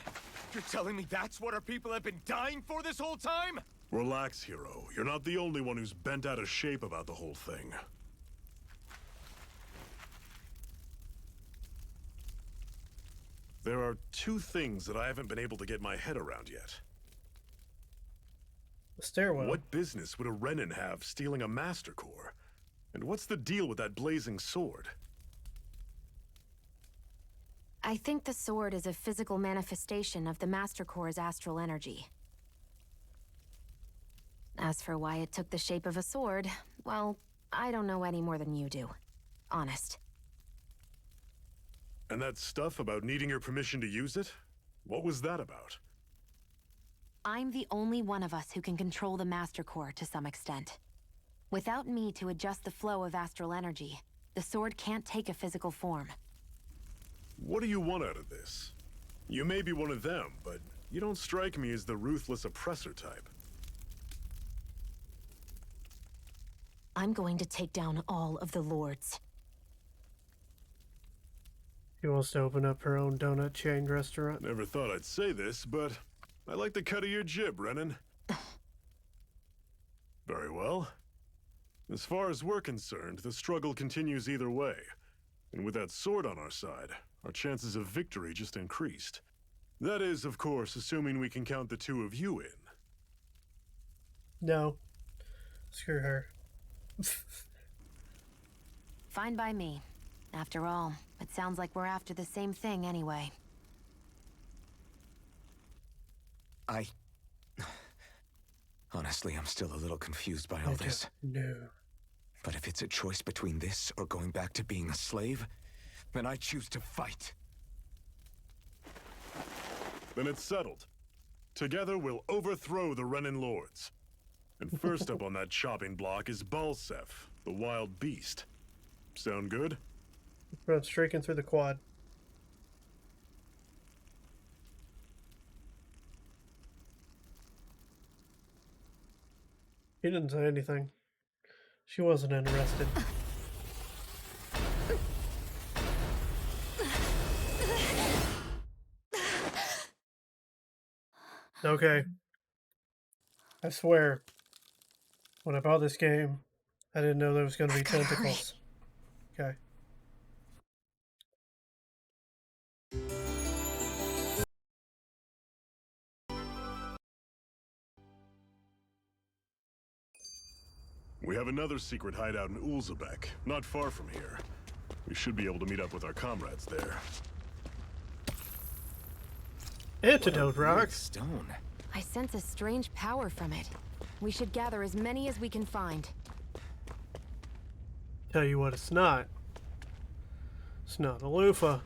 You're telling me that's what our people have been dying for this whole time? Relax, hero. You're not the only one who's bent out of shape about the whole thing. There are 2 things that I haven't been able to get my head around yet. The stairwell. What business would a Renan have stealing a Master Core? And what's the deal with that blazing sword? I think the sword is a physical manifestation of the Master Core's astral energy. As for why it took the shape of a sword, well, I don't know any more than you do. Honest. And that stuff about needing your permission to use it? What was that about? I'm the only one of us who can control the Master Core to some extent. Without me to adjust the flow of astral energy, the sword can't take a physical form. What do you want out of this? You may be one of them, but you don't strike me as the ruthless oppressor type. I'm going to take down all of the lords. She wants to open up her own donut chain restaurant. Never thought I'd say this, but I like the cut of your jib, Renan. Very well. As far as we're concerned, the struggle continues either way. And with that sword on our side, our chances of victory just increased. That is, of course, assuming we can count the 2 of you in. No. Screw her. Fine by me. After all, it sounds like we're after the same thing anyway. Honestly, I'm still a little confused by all this. No. But if it's a choice between this or going back to being a slave, then I choose to fight. Then it's settled. Together we'll overthrow the Renin Lords. And first up on that chopping block is Balsef, the wild beast. Sound good? Run streaking through the quad. He didn't say anything. She wasn't interested. Okay. I swear, when I bought this game, I didn't know there was going to be tentacles. Okay. We have another secret hideout in Ulzebek, not far from here. We should be able to meet up with our comrades there. Antidote rock. Stone. I sense a strange power from it. We should gather as many as we can find. Tell you what it's not. It's not a loofah.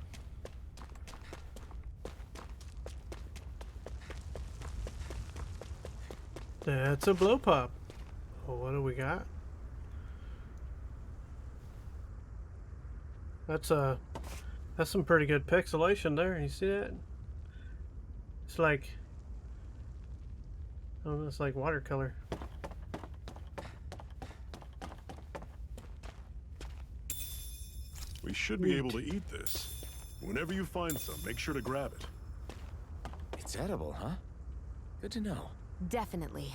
That's a blow pop. Well, what do we got? That's some pretty good pixelation there. You see that? It's like, oh, it's like watercolor. We should be able to eat this. Whenever you find some, make sure to grab it. It's edible, huh? Good to know. Definitely.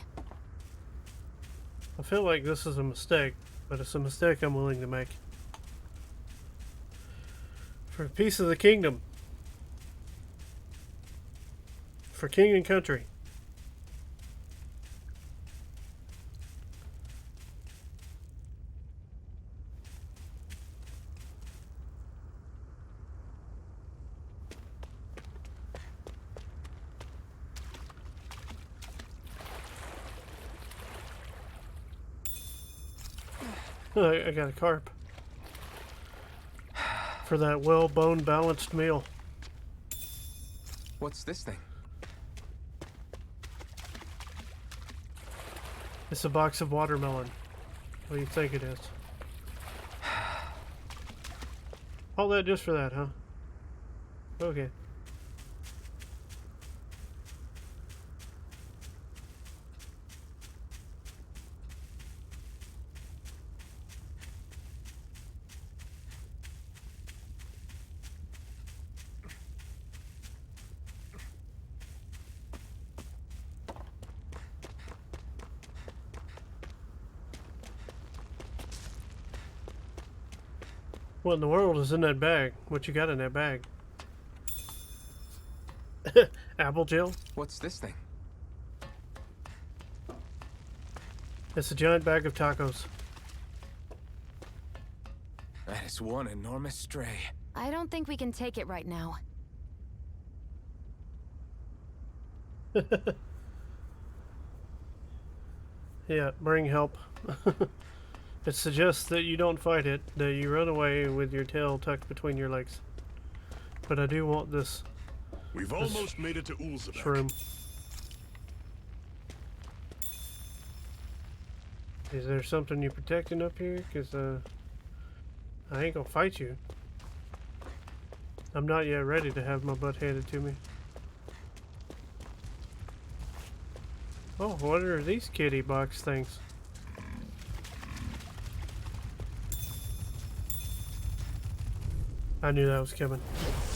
I feel like this is a mistake, but it's a mistake I'm willing to make. For a piece of the kingdom. For king and country. I got a carp. For that well-boned, balanced meal. What's this thing? It's a box of watermelon. What do you think it is? All that just for that, huh? Okay. What in the world is in that bag? What you got in that bag? Apple gel? What's this thing? It's a giant bag of tacos. That is one enormous stray. I don't think we can take it right now. Yeah, bring help. It suggests that you don't fight it, that you run away with your tail tucked between your legs. But I do want this. We've almost made it to Ulzebek. Shroom. Is there something you're protecting up here? Because, I ain't gonna fight you. I'm not yet ready to have my butt handed to me. Oh, what are these kitty box things? I knew that was coming.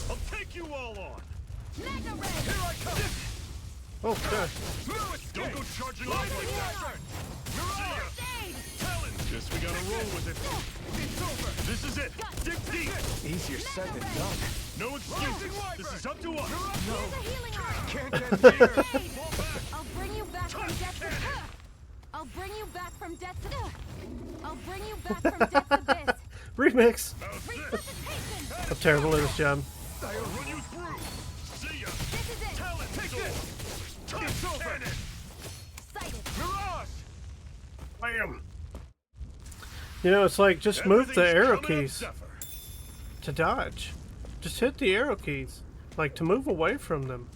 I'll take you all on. Mega Red! Here I come. Oh, gosh. Don't go charging off like that. See ya. Talon. Guess we gotta roll with it. It's over. This is it. Dig deep. Easier said than done. No excuses. This is up to us. Use a healing arm! Can't get near. I'll bring you back from death to... I'll bring you back from death to... I'll bring you back from death's abyss. Remix! Resuscitation! I'm terrible at this job. I'll run you through. See ya. This is it! Talon. Take this. It's over! Sighted. Mirage! Bam! You know, it's like just move the arrow keys Zephyr. to dodge. Just hit the arrow keys, like to move away from them.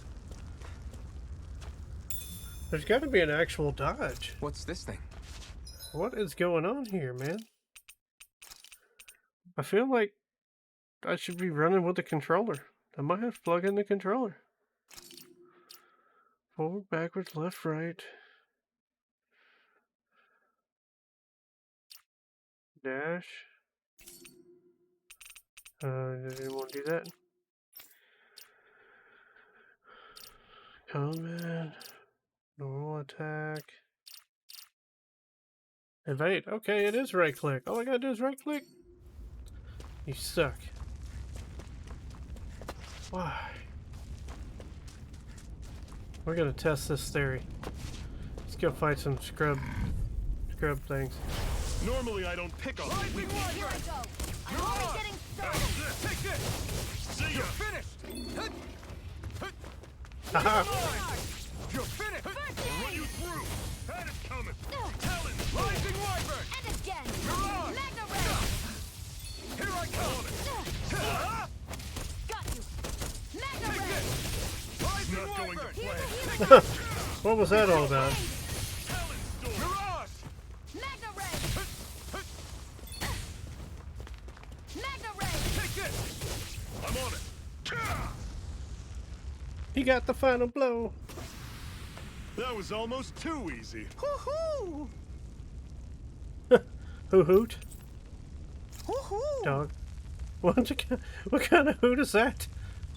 There's got to be an actual dodge. What's this thing? What is going on here, man? I feel like I should be running with the controller. I might have to plug in the controller. Forward, backwards, left, right. Dash. Didn't want to do that. Combat. Normal attack. Evade. Okay, it is right click. All I gotta do is right click. You suck. Why? We're gonna test this theory. Let's go fight some scrub things. Normally I don't pick on Here I go. I'm only getting started. Take this! See You're ya. finished! Haha! You're finished! Run you through. That is coming. Talon. Rising Wyvern! And again. Mirage! Magna Ray. Here I come! Got you. Magna Take Ray. this! Rising Not going to Wyvern! Here's a healer. What was that all about? Talon storm. Mirage! Magna Ray. Magna Ray. Take this! I'm on it. He got the final blow. That was almost too easy. Hoo-hoo! Hoo hoot. Hoo-hoo! Dog. What kind of hoot is that?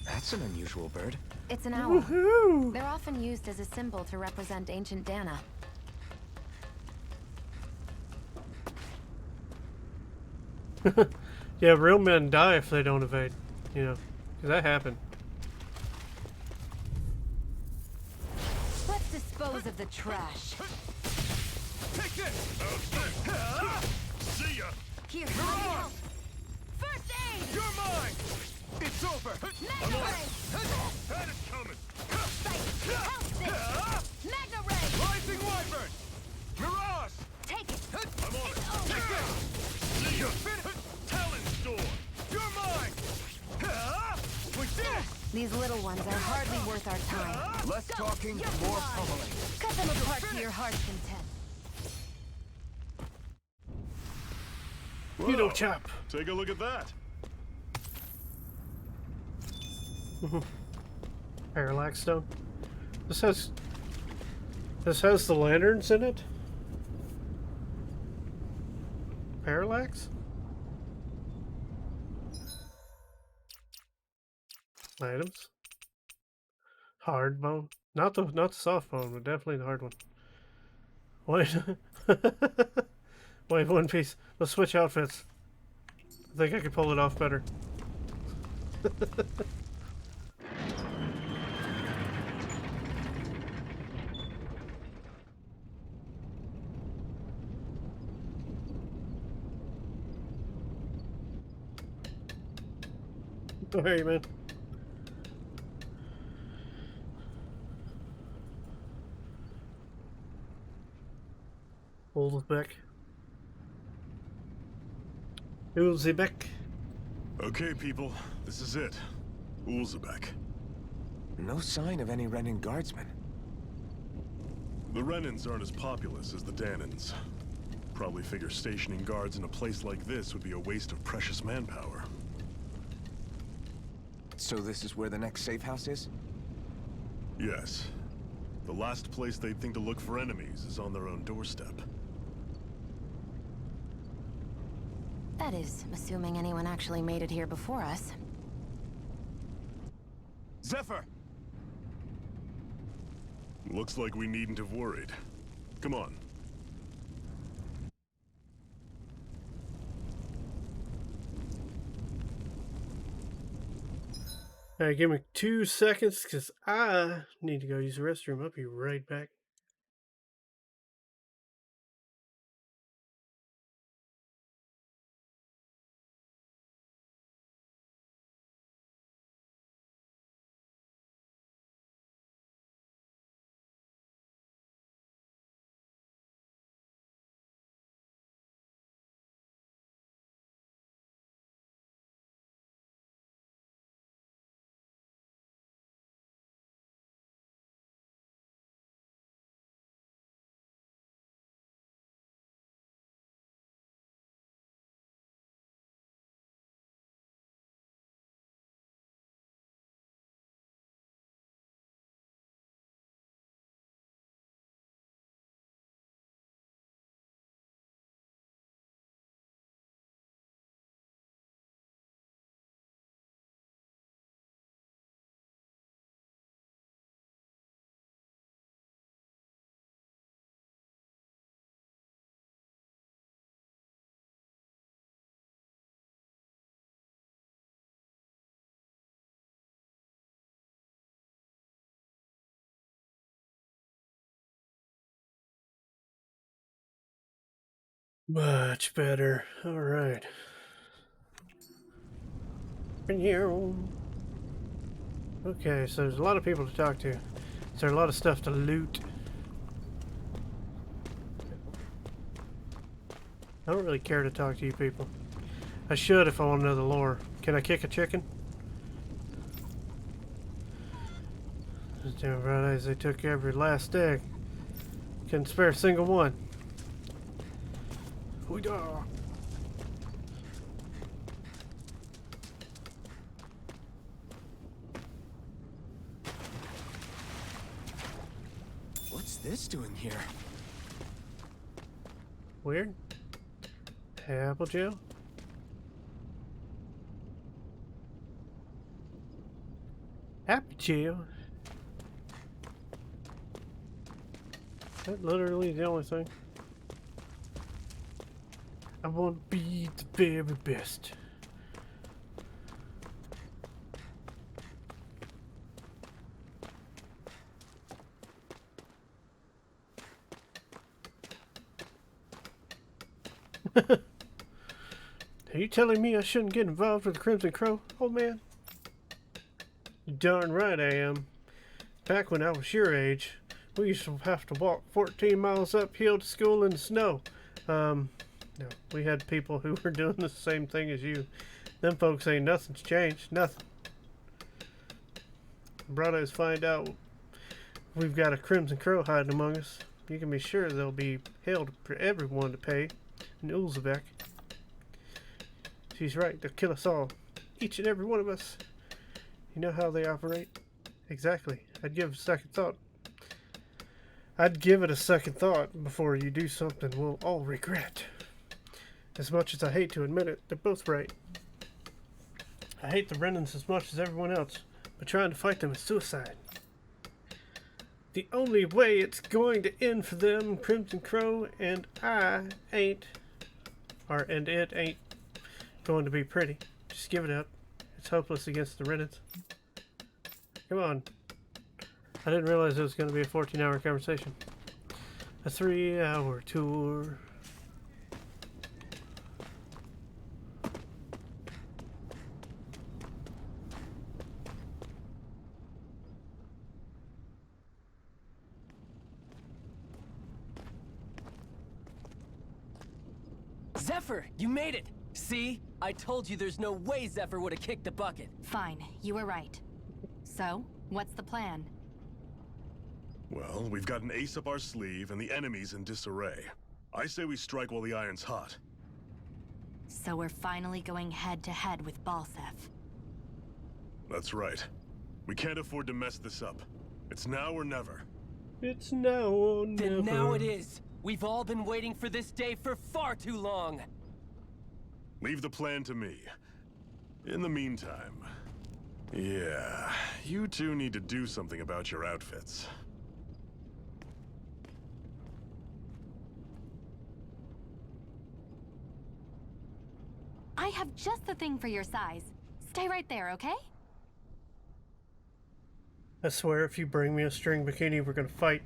That's an unusual bird. It's an owl. Woohoo! They're often used as a symbol to represent ancient Dana. Yeah, real men die if they don't evade. You know, 'cause that happened. Let's dispose of the trash. Take this! See ya. Here, Mirage! First aid. You're mine! It's over! Magna Ray. That is coming. Sight. Help this. Magna Ray. Rising Wyvern! Mirage! Take it. I'm on it. It's over. Take this! See ya. You're finished! Talon storm. You're mine! With this! These little ones are hardly worth our time. Less talking, more pummeling. cut them apart to your heart's content. You don't chop. Take a look at that. Parallax stone. This has the lanterns in it. Parallax? Items. Hard bone. Not the soft bone, but definitely the hard one. Wait. Wait, one piece. Let's switch outfits. I think I could pull it off better. Sorry, man. Ulzbeck. Ulzbeck. Okay, people, this is it. Ulzebek. No sign of any Renin guardsmen. The Renins aren't as populous as the Danans. Probably figure stationing guards in a place like this would be a waste of precious manpower. So this is where the next safe house is? Yes. The last place they'd think to look for enemies is on their own doorstep. That is, assuming anyone actually made it here before us. Zephyr! Looks like we needn't have worried. Come on. Alright, give me 2 seconds because I need to go use the restroom. I'll be right back. Much better. Alright. Okay, so there's a lot of people to talk to. So there's a lot of stuff to loot. I don't really care to talk to you people. I should if I want to know the lore. Can I kick a chicken? Those damn Fridays, they took every last egg. Couldn't spare a single one. Hoo-dah. What's this doing here? Weird. Apple Jill? Apple Jill? That literally the only thing. I want to be the very best. Are you telling me I shouldn't get involved with the Crimson Crow, old man? You're darn right I am. Back when I was your age, we used to have to walk 14 miles uphill to school in the snow. No, we had people who were doing the same thing as you. Them folks ain't nothing's changed. Nothing. Brought us find out we've got a Crimson Crow hiding among us. You can be sure there'll be hell for everyone to pay in Ulzebek. She's right, they'll kill us all. Each and every one of us. You know how they operate? Exactly. I'd give it a second thought. I'd give it a second thought before you do something we'll all regret. As much as I hate to admit it, they're both right. I hate the Renans as much as everyone else, but trying to fight them is suicide. The only way it's going to end for them, Crimson Crow, and it ain't going to be pretty. Just give it up. It's hopeless against the Renans. Come on. I didn't realize it was going to be a 14-hour conversation. A 3-hour tour. Zephyr, you made it! See? I told you there's no way Zephyr would have kicked the bucket. Fine, you were right. So, what's the plan? Well, we've got an ace up our sleeve and the enemy's in disarray. I say we strike while the iron's hot. So we're finally going head-to-head with Balsef. That's right. We can't afford to mess this up. It's now or never. It's now or never. Then now it is! We've all been waiting for this day for far too long! Leave the plan to me. In the meantime... yeah, you two need to do something about your outfits. I have just the thing for your size. Stay right there, okay? I swear if you bring me a string bikini, we're gonna fight.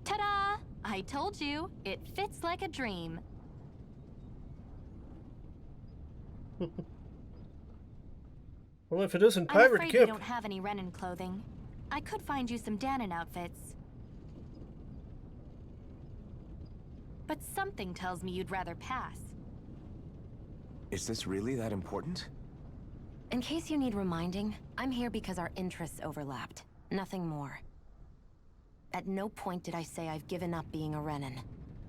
Ta-da! I told you, it fits like a dream. Well, if it isn't I'm Pirate afraid Kip. we don't have any Renan clothing. I could find you some Danon outfits. But something tells me you'd rather pass. Is this really that important? In case you need reminding, I'm here because our interests overlapped. Nothing more. At no point did I say I've given up being a Renan.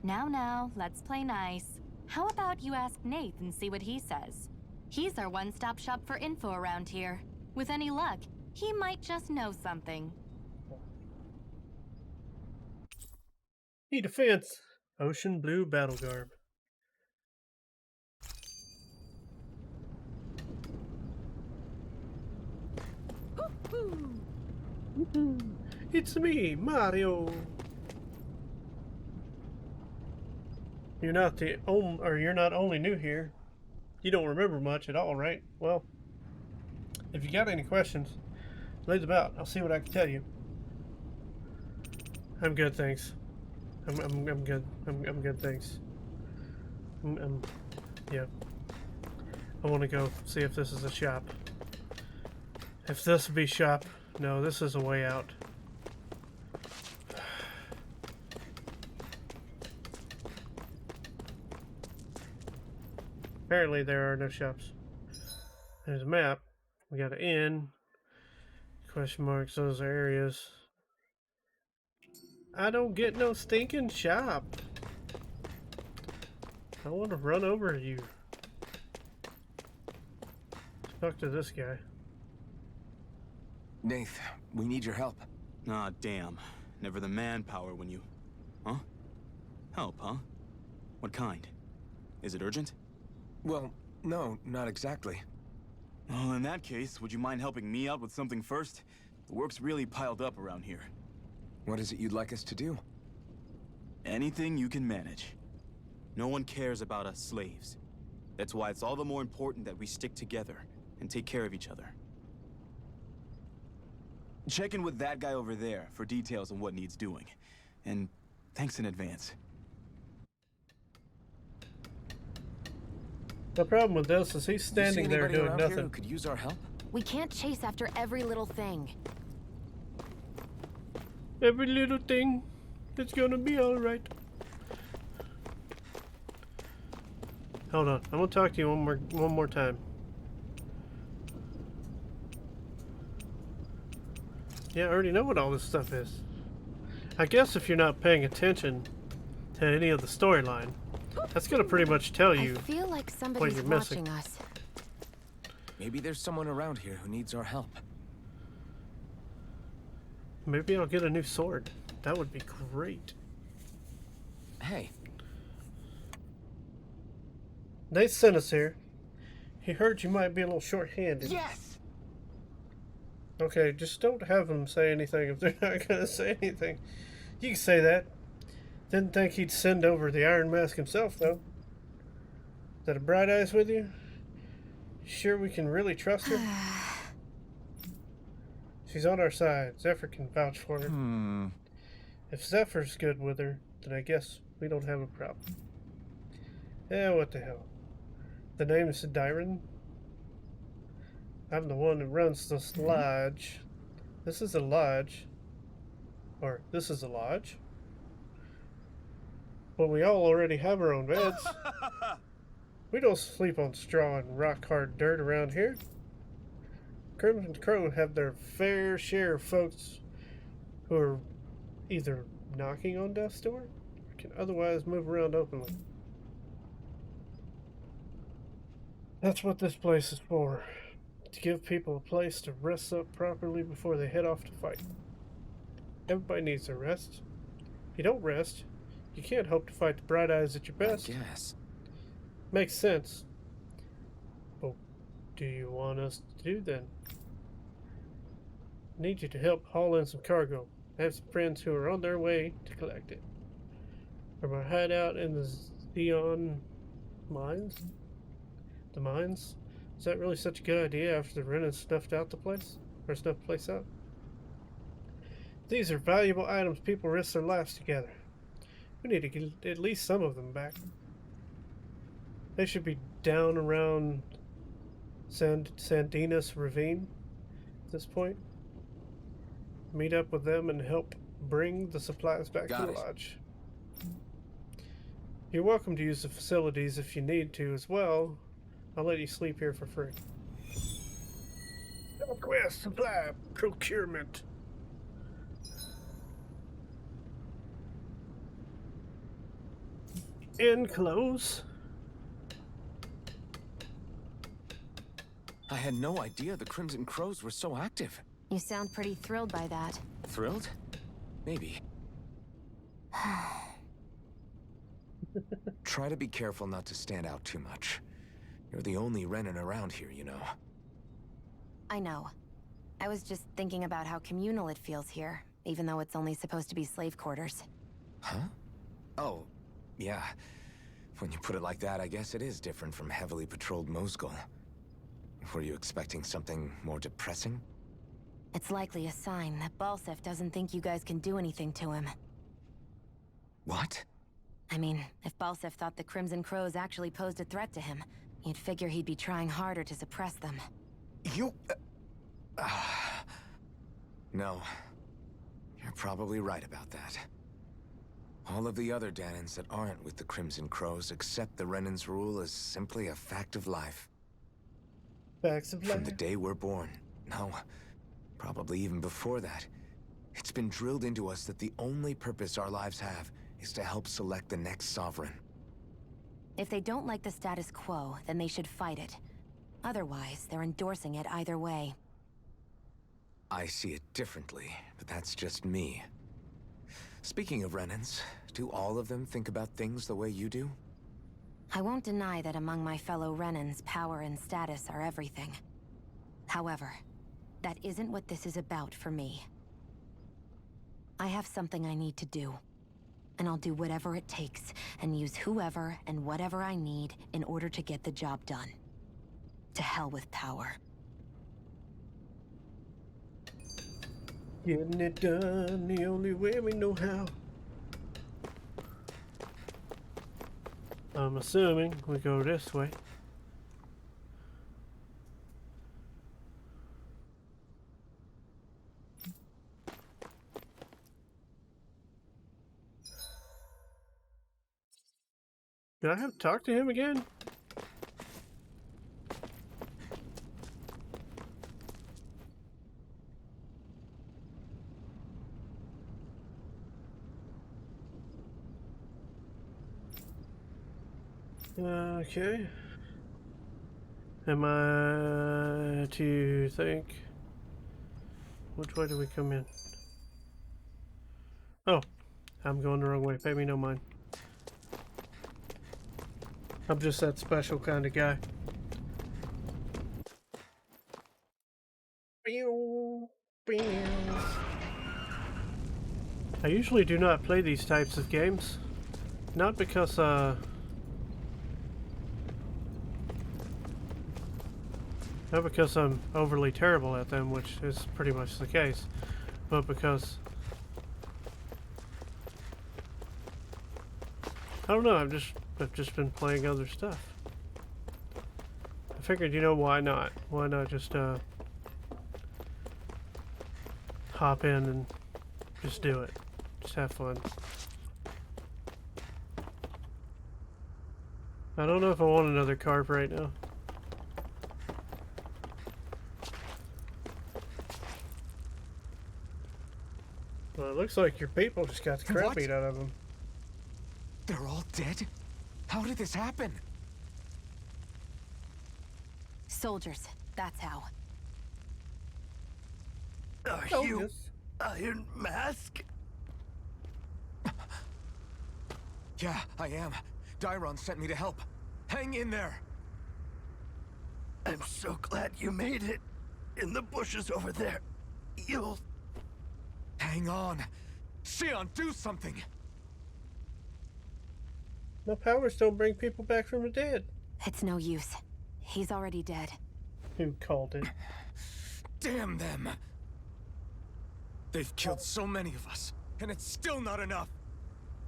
Now, let's play nice. How about you ask Nath and see what he says? He's our one-stop shop for info around here. With any luck, he might just know something. E-Defense. Ocean Blue Battle Garb. It's me, Mario. You're not only new here. You don't remember much at all, right? Well, if you got any questions, lay them out. I'll see what I can tell you. I'm good, thanks. I'm good. I'm good, thanks. Yeah. I want to go see if this is a shop. If this would be shop, no, this is a way out. Apparently there are no shops. There's a map. We got an inn. Question marks, those are areas. I don't get no stinking shop. I want to run over to you. Talk to this guy. Nath, we need your help. Ah, damn. Never the manpower when you... Huh? Help, huh? What kind? Is it urgent? Well, no, not exactly. Well, in that case, would you mind helping me out with something first? The work's really piled up around here. What is it you'd like us to do? Anything you can manage. No one cares about us slaves. That's why it's all the more important that we stick together and take care of each other. Check in with that guy over there for details on what needs doing. And thanks in advance. The problem with this is he's standing there doing around nothing. Here who could use our help? We can't chase after every little thing. Every little thing, it's gonna be alright. Hold on, I'm gonna talk to you one more time. Yeah, I already know what all this stuff is. I guess if you're not paying attention to any of the storyline, that's gonna pretty much tell you I feel like what somebody's you're missing. watching us. Maybe there's someone around here who needs our help. Maybe I'll get a new sword. That would be great. Hey. They sent us here. He heard you might be a little short-handed. Yes! Okay, just don't have them say anything if they're not gonna say anything. You can say that. Didn't think he'd send over the Iron Mask himself, though. Is that a Bright Eyes with you? Sure we can really trust her? She's on our side. Zephyr can vouch for her. If Zephyr's good with her, then I guess we don't have a problem. Yeah, what the hell. The name is Sidiran. I'm the one who runs this lodge. This is a lodge. Or, this is a lodge. Well, we all already have our own beds. We don't sleep on straw and rock-hard dirt around here. Crimson Crow have their fair share of folks who are either knocking on death's door or can otherwise move around openly. That's what this place is for. To give people a place to rest up properly before they head off to fight. Everybody needs a rest. If you don't rest, you can't hope to fight the Bright Eyes at your best. I guess. Makes sense. But do you want us to do then? Need you to help haul in some cargo. I have some friends who are on their way to collect it. From our hideout in the Zeon mines? The mines? Is that really such a good idea after the Ren has snuffed out the place? Or snuffed the place out? These are valuable items people risk their lives together. We need to get at least some of them back. They should be down around Sandinas Ravine at this point. Meet up with them and help bring the supplies back to the lodge. You're welcome to use the facilities if you need to as well. I'll let you sleep here for free. Quest supply procurement. Enclose. I had no idea the Crimson Crows were so active. You sound pretty thrilled by that. Thrilled? Maybe. Try to be careful not to stand out too much. You're the only Renin around here, you know. I know. I was just thinking about how communal it feels here, even though it's only supposed to be slave quarters. Huh? Oh, yeah. When you put it like that, I guess it is different from heavily patrolled Mosgul. Were you expecting something more depressing? It's likely a sign that Balsef doesn't think you guys can do anything to him. What? I mean, if Balsef thought the Crimson Crows actually posed a threat to him, you'd figure he'd be trying harder to suppress them. You... No. You're probably right about that. All of the other Danans that aren't with the Crimson Crows accept the Renan's rule as simply a fact of life. Facts of life. From the day we're born. No, probably even before that. It's been drilled into us that the only purpose our lives have is to help select the next sovereign. If they don't like the status quo, then they should fight it. Otherwise, they're endorsing it either way. I see it differently, but that's just me. Speaking of Renans, do all of them think about things the way you do? I won't deny that among my fellow Renans, power and status are everything. However, that isn't what this is about for me. I have something I need to do. And I'll do whatever it takes, and use whoever and whatever I need in order to get the job done. To hell with power. Getting it done the only way we know how. I'm assuming we go this way. Did I have to talk to him again? Okay. Am I to think? Which way do we come in? Oh, I'm going the wrong way. Pay me no mind. I'm just that special kind of guy. I usually do not play these types of games. Not because, not because I'm overly terrible at them, which is pretty much the case, but because I don't know, I've just been playing other stuff. I figured, you know, why not? Why not just hop in and just do it. Just have fun. I don't know if I want another carp right now. Well, it looks like your people just got the crap beat out of them. They're all dead? How did this happen? Soldiers, that's how. Are you Iron Mask? Yeah, I am. Dairon sent me to help. Hang in there! I'm so glad you made it. In the bushes over there. You'll... Hang on. Xion, do something! No powers don't bring people back from the dead. It's no use. He's already dead. Who called it? Damn them! They've killed so many of us, and it's still not enough!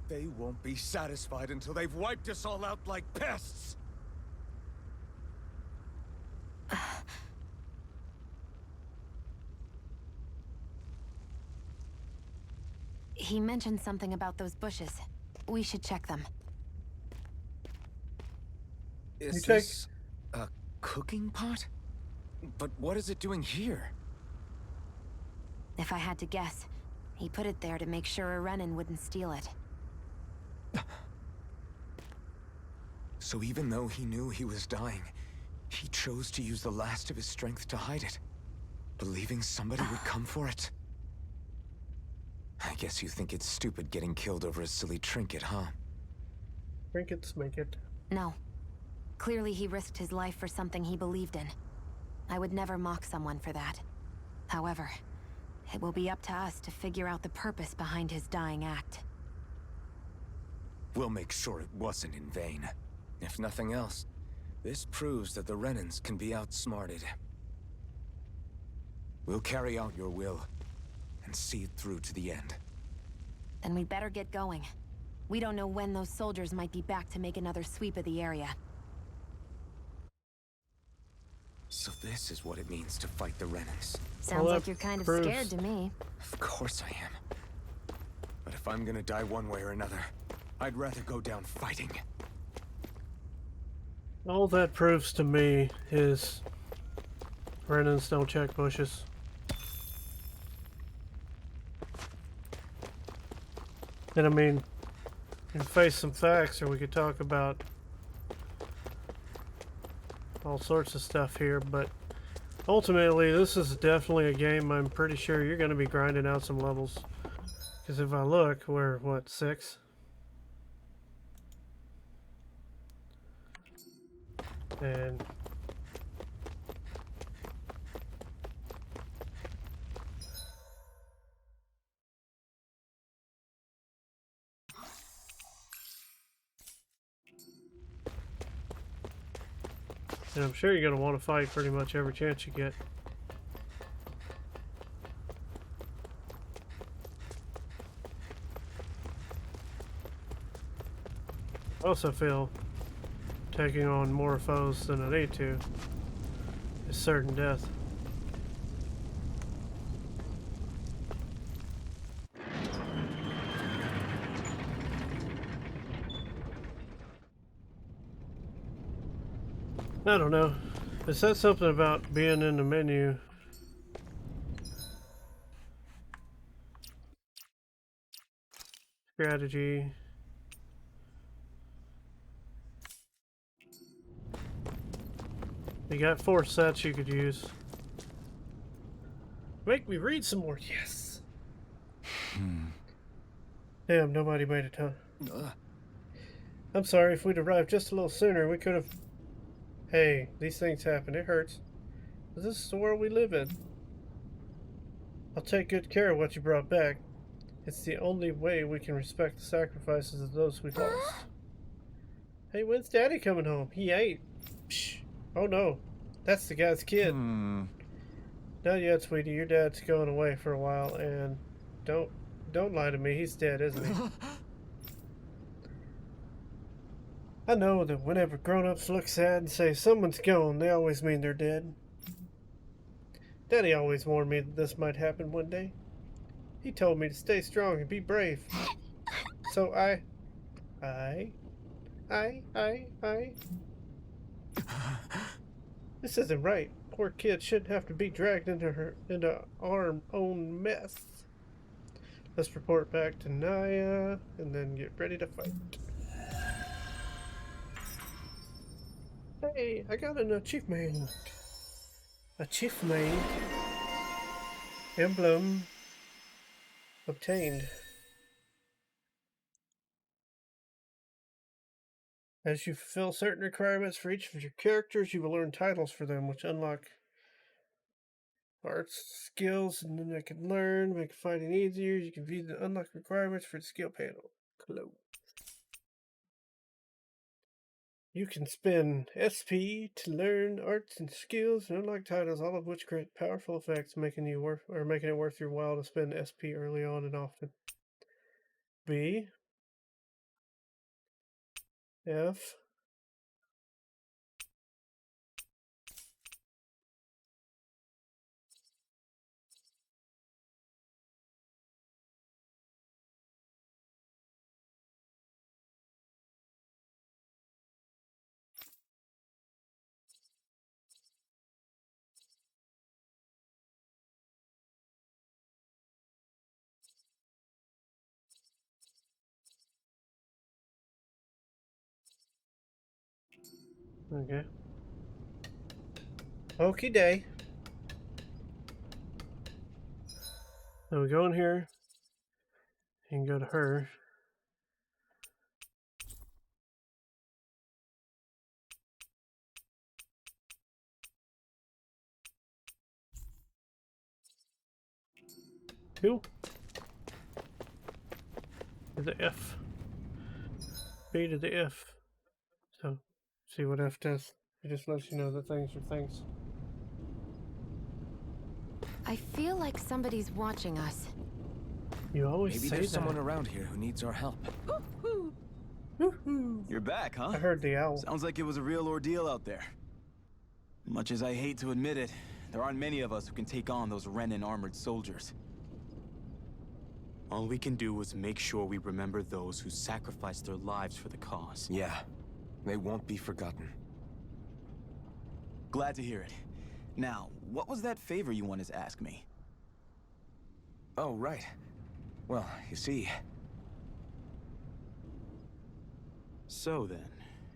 They won't be satisfied until they've wiped us all out like pests! He mentioned something about those bushes. We should check them. Is this a cooking pot? But what is it doing here? If I had to guess, he put it there to make sure a Renan wouldn't steal it. So even though he knew he was dying, he chose to use the last of his strength to hide it, believing somebody would come for it. I guess you think it's stupid getting killed over a silly trinket, huh? Trinkets make it. No. Clearly he risked his life for something he believed in. I would never mock someone for that. However, it will be up to us to figure out the purpose behind his dying act. We'll make sure it wasn't in vain. If nothing else, this proves that the Renans can be outsmarted. We'll carry out your will and see it through to the end. Then we'd better get going. We don't know when those soldiers might be back to make another sweep of the area. So this is what it means to fight the Renans. Sounds like you're kind of scared to me. Of course I am. But if I'm gonna die one way or another, I'd rather go down fighting. All that proves to me is Renans don't check bushes. And I mean, we can face some facts, or we could talk about all sorts of stuff here, but ultimately this is definitely a game I'm pretty sure you're going to be grinding out some levels. Because if I look, we're what, 6? And I'm sure you're going to want to fight pretty much every chance you get. I also feel taking on more foes than I need to is certain death. I don't know. It said something about being in the menu. Strategy. You got 4 sets you could use. Make me read some more. Yes. Damn, nobody made it, huh? I'm sorry, if we'd arrived just a little sooner, we could have... Hey, these things happen. It hurts. But this is the world we live in. I'll take good care of what you brought back. It's the only way we can respect the sacrifices of those we lost. Hey, when's Daddy coming home? He ain't. Psh. Oh no, that's the guy's kid. Not yet, sweetie. Your dad's going away for a while, and don't lie to me. He's dead, isn't he? I know that whenever grown-ups look sad and say someone's gone, they always mean they're dead. Daddy always warned me that this might happen one day. He told me to stay strong and be brave. So I... This isn't right. Poor kid shouldn't have to be dragged into our own mess. Let's report back to Naya and then get ready to fight. Hey, I got an achievement. Achievement. Emblem obtained. As you fulfill certain requirements for each of your characters, you will earn titles for them, which unlock arts, skills, and then they can learn, make fighting easier. You can view the unlock requirements for the skill panel. Close. You can spend SP to learn arts and skills and unlock titles, all of which create powerful effects, making it worth your while to spend SP early on and often. B. F. Okay. Okie day. So we go in here and go to her. Two. To the F. B to the F. So, see what F does. It just lets you know that things are things. I feel like somebody's watching us. You always Maybe say there's that. someone around here who needs our help. You're back, huh? I heard the owl. Sounds like it was a real ordeal out there. Much as I hate to admit it, there aren't many of us who can take on those Renin armored soldiers. All we can do is make sure we remember those who sacrificed their lives for the cause. Yeah, they won't be forgotten. Glad to hear it. Now, what was that favor you wanted to ask me? Oh, right. Well, you see... So then,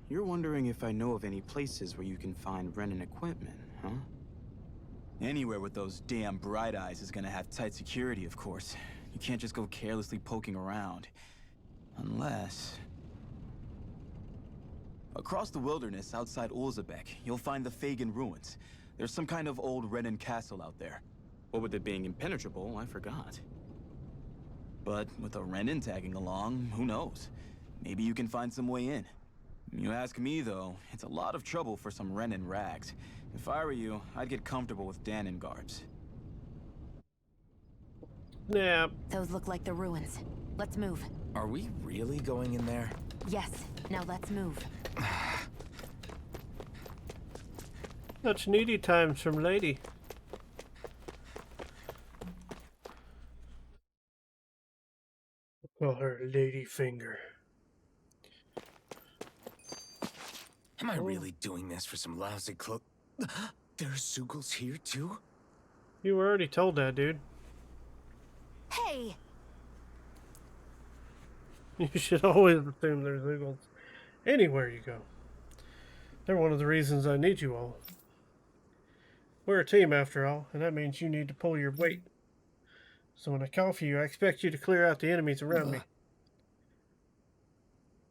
you're wondering if I know of any places where you can find Renin equipment, huh? Anywhere with those damn bright eyes is gonna have tight security, of course. You can't just go carelessly poking around. Unless... Across the wilderness outside Ulzebek, you'll find the Fagin ruins. There's some kind of old Renin castle out there. What with it being impenetrable, I forgot. But with a Renin tagging along, who knows? Maybe you can find some way in. You ask me, though, it's a lot of trouble for some Renin rags. If I were you, I'd get comfortable with Danon garbs. Yeah. Those look like the ruins. Let's move. Are we really going in there? Yes. Now let's move. Such needy times from Lady. Call her Lady Finger. Am I really doing this for some lousy cloak? There's Sugals here, too? You were already told that, dude. Hey! You should always assume there's Eagles anywhere you go. They're one of the reasons I need you all. We're a team, after all, and that means you need to pull your weight. So when I call for you, I expect you to clear out the enemies around me.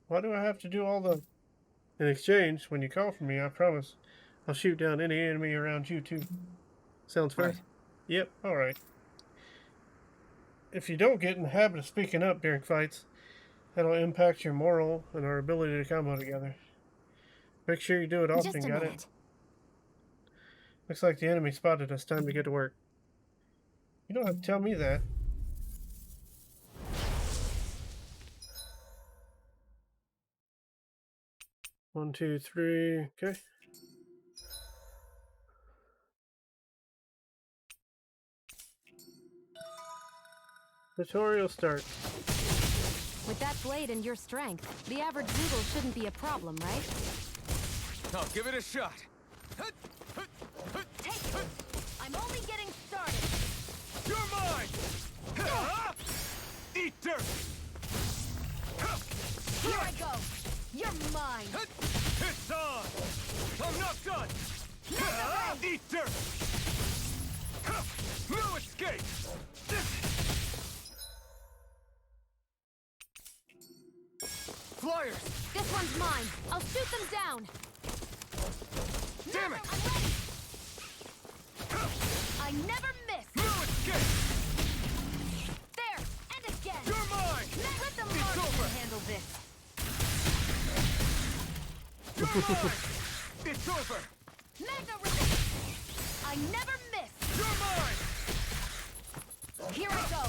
Why do I have to do all the... In exchange, when you call for me, I promise I'll shoot down any enemy around you, too. Sounds fair? Right. Yep, alright. If you don't get in the habit of speaking up during fights, that'll impact your morale and our ability to combo together. Make sure you do it often, got it? Looks like the enemy spotted us. Time to get to work. You don't have to tell me that. One, two, three. Okay. Tutorial starts. With that blade and your strength, the average Zoogle shouldn't be a problem, right? I'll give it a shot. Take it! I'm only getting started! You're mine! Eat dirt! Here I go! You're mine! It's on! I'm not done! Eat dirt! No escape! Flyers! This one's mine! I'll shoot them down! Damn it! I'm ready! I never miss! No escape! There! And again! You're mine! Let the It's marksman over! handle this! You're mine! It's over! Mega resist! I never miss! You're mine! Here I go!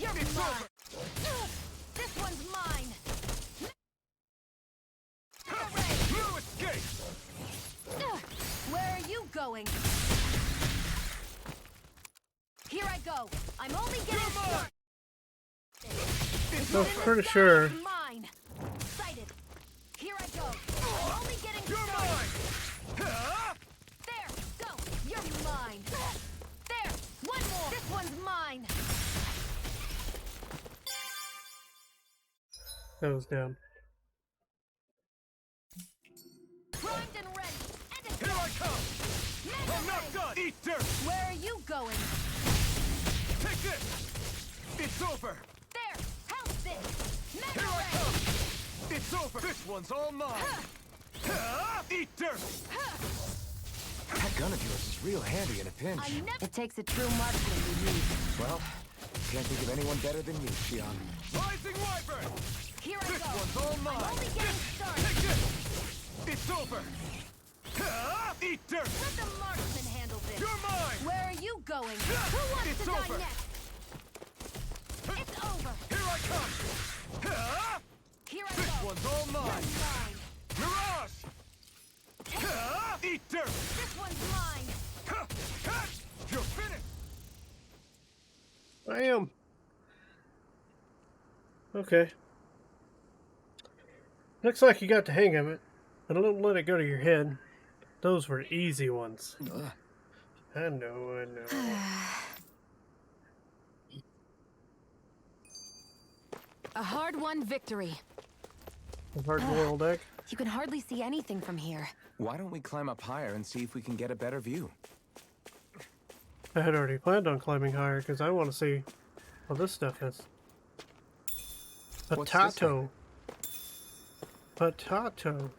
You're It's mine! over! This one's mine! No escape! Where are you going? Here I go! I'm only getting started! I was pretty sure. Mine! Sighted! Here I go! I'm only getting started! There! Go! You're mine! There! One more! This one's mine! That was down. Primed and ready! And Here I come! I'm not done! Eat dirt! Where are you going? Take this! It's over! There! Help this! Mega Here I ray! come! It's over! This one's all mine! Eat dirt! That gun of yours is real handy in a pinch. It takes a true marksman to use. Well, can't think of anyone better than you, Xion. Rising Wyvern! Here I This go! one's all mine! I'm only getting started! Take this! It's over! Eat dirt! Let the marksman handle this. You're mine! Where are you going? Who wants It's to die over. next? It's over. Here I come! Here I This go. one's all mine! You're mine. Mirage! Eat dirt! This one's mine. You're finished! I am. Okay. Looks like you got the hang of it. But don't let it go to your head. Those were easy ones. I know. A hard-won victory. A hard-boiled egg. You can hardly see anything from here. Why don't we climb up higher and see if we can get a better view? I had already planned on climbing higher because I want to see what this stuff is. What's this Potato. Potato.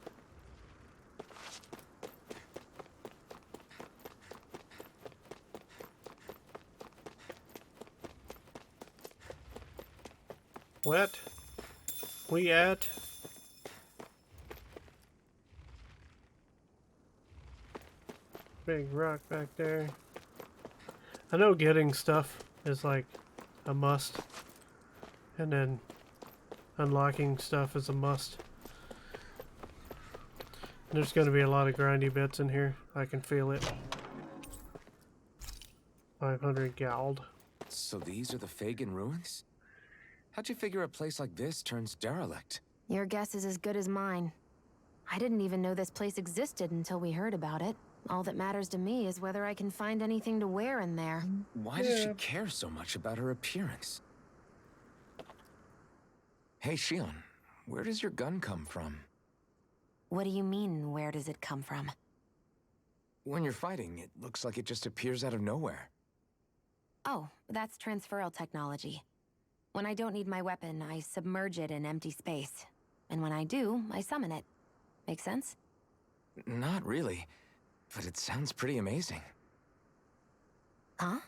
Wet. We at. Big rock back there. I know getting stuff is like a must. And then unlocking stuff is a must. There's going to be a lot of grindy bits in here. I can feel it. 500 gold. So these are the Fagin ruins? How'd you figure a place like this turns derelict? Your guess is as good as mine. I didn't even know this place existed until we heard about it. All that matters to me is whether I can find anything to wear in there. Why does she care so much about her appearance? Hey, Shion, where does your gun come from? What do you mean, where does it come from? When you're fighting, it looks like it just appears out of nowhere. Oh, that's transferal technology. When I don't need my weapon, I submerge it in empty space. And when I do, I summon it. Make sense? Not really, but it sounds pretty amazing. Huh?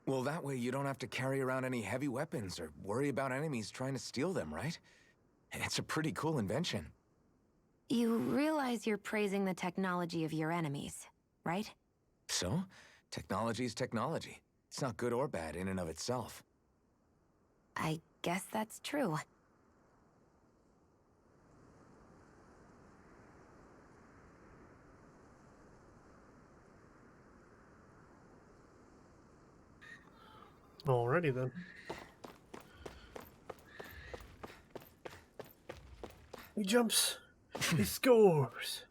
Well, that way you don't have to carry around any heavy weapons or worry about enemies trying to steal them, right? It's a pretty cool invention. You realize you're praising the technology of your enemies, right? So, technology is technology. It's not good or bad in and of itself. I guess that's true. Alrighty then. He jumps. He scores.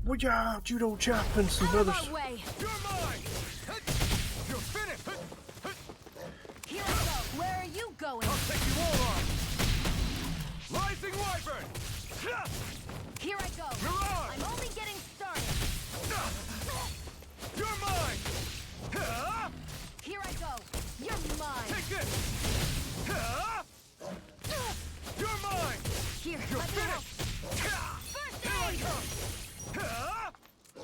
Watch out, judo chop and some Out of other our way. You're mine! You're finished! Here I go. Where are you going? I'll take you all on! Rising Wyvern! Here I go. Mirage! I'm only getting started. You're mine! Here I go. You're mine. Take this! You're mine! Here, You're let me help. finished! First Here I aid. come!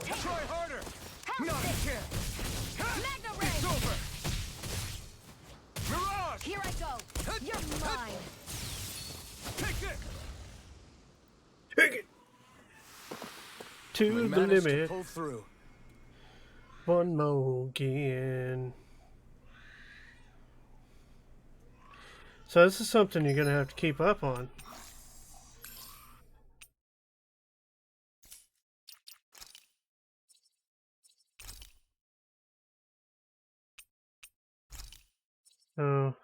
Try harder! Help Not a this. chance! Magna ray. It's over! Mirage! Here I go. You're mine. Take this! Take it to We the managed to limit. pull through. One more again. So this is something you're gonna have to keep up on. Oh.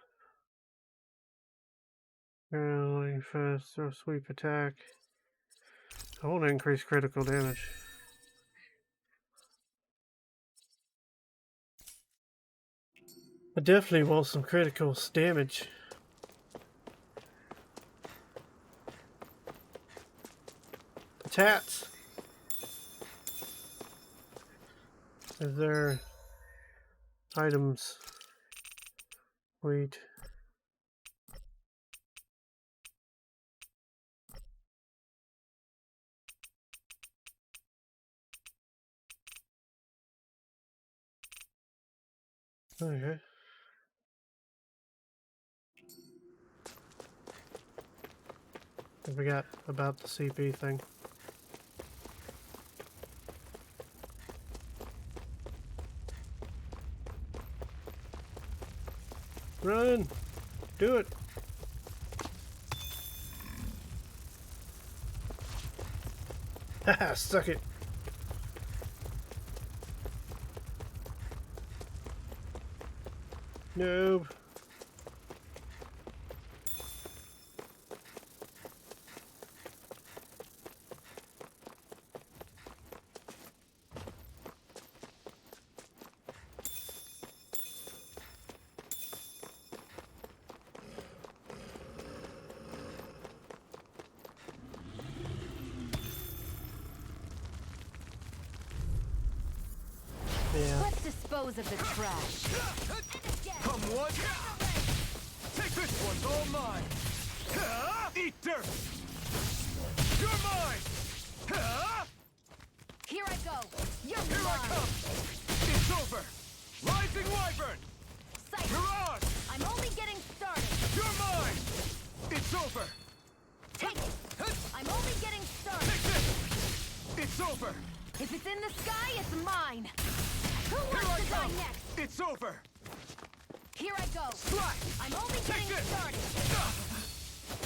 Really fast throw sweep attack. I want to increase critical damage. I definitely want some critical damage. Tats. Is there items? Wait. Okay. I forgot about the CP thing. Run! Do it! Haha, suck it! Noob! Yeah. Let's dispose of the trash. Come one. Take this one, all mine. Eat dirt. You're mine. Here I go. You're Here I mine. come. It's over. Rising Wyvern. Sight. Mirage. I'm only getting started. You're mine. It's over. Take it. I'm only getting started. Take this. It's over. If it's in the sky, it's mine. Who Here I wants to die come. next? It's over. Here I go. Slash. I'm only Take getting this. started.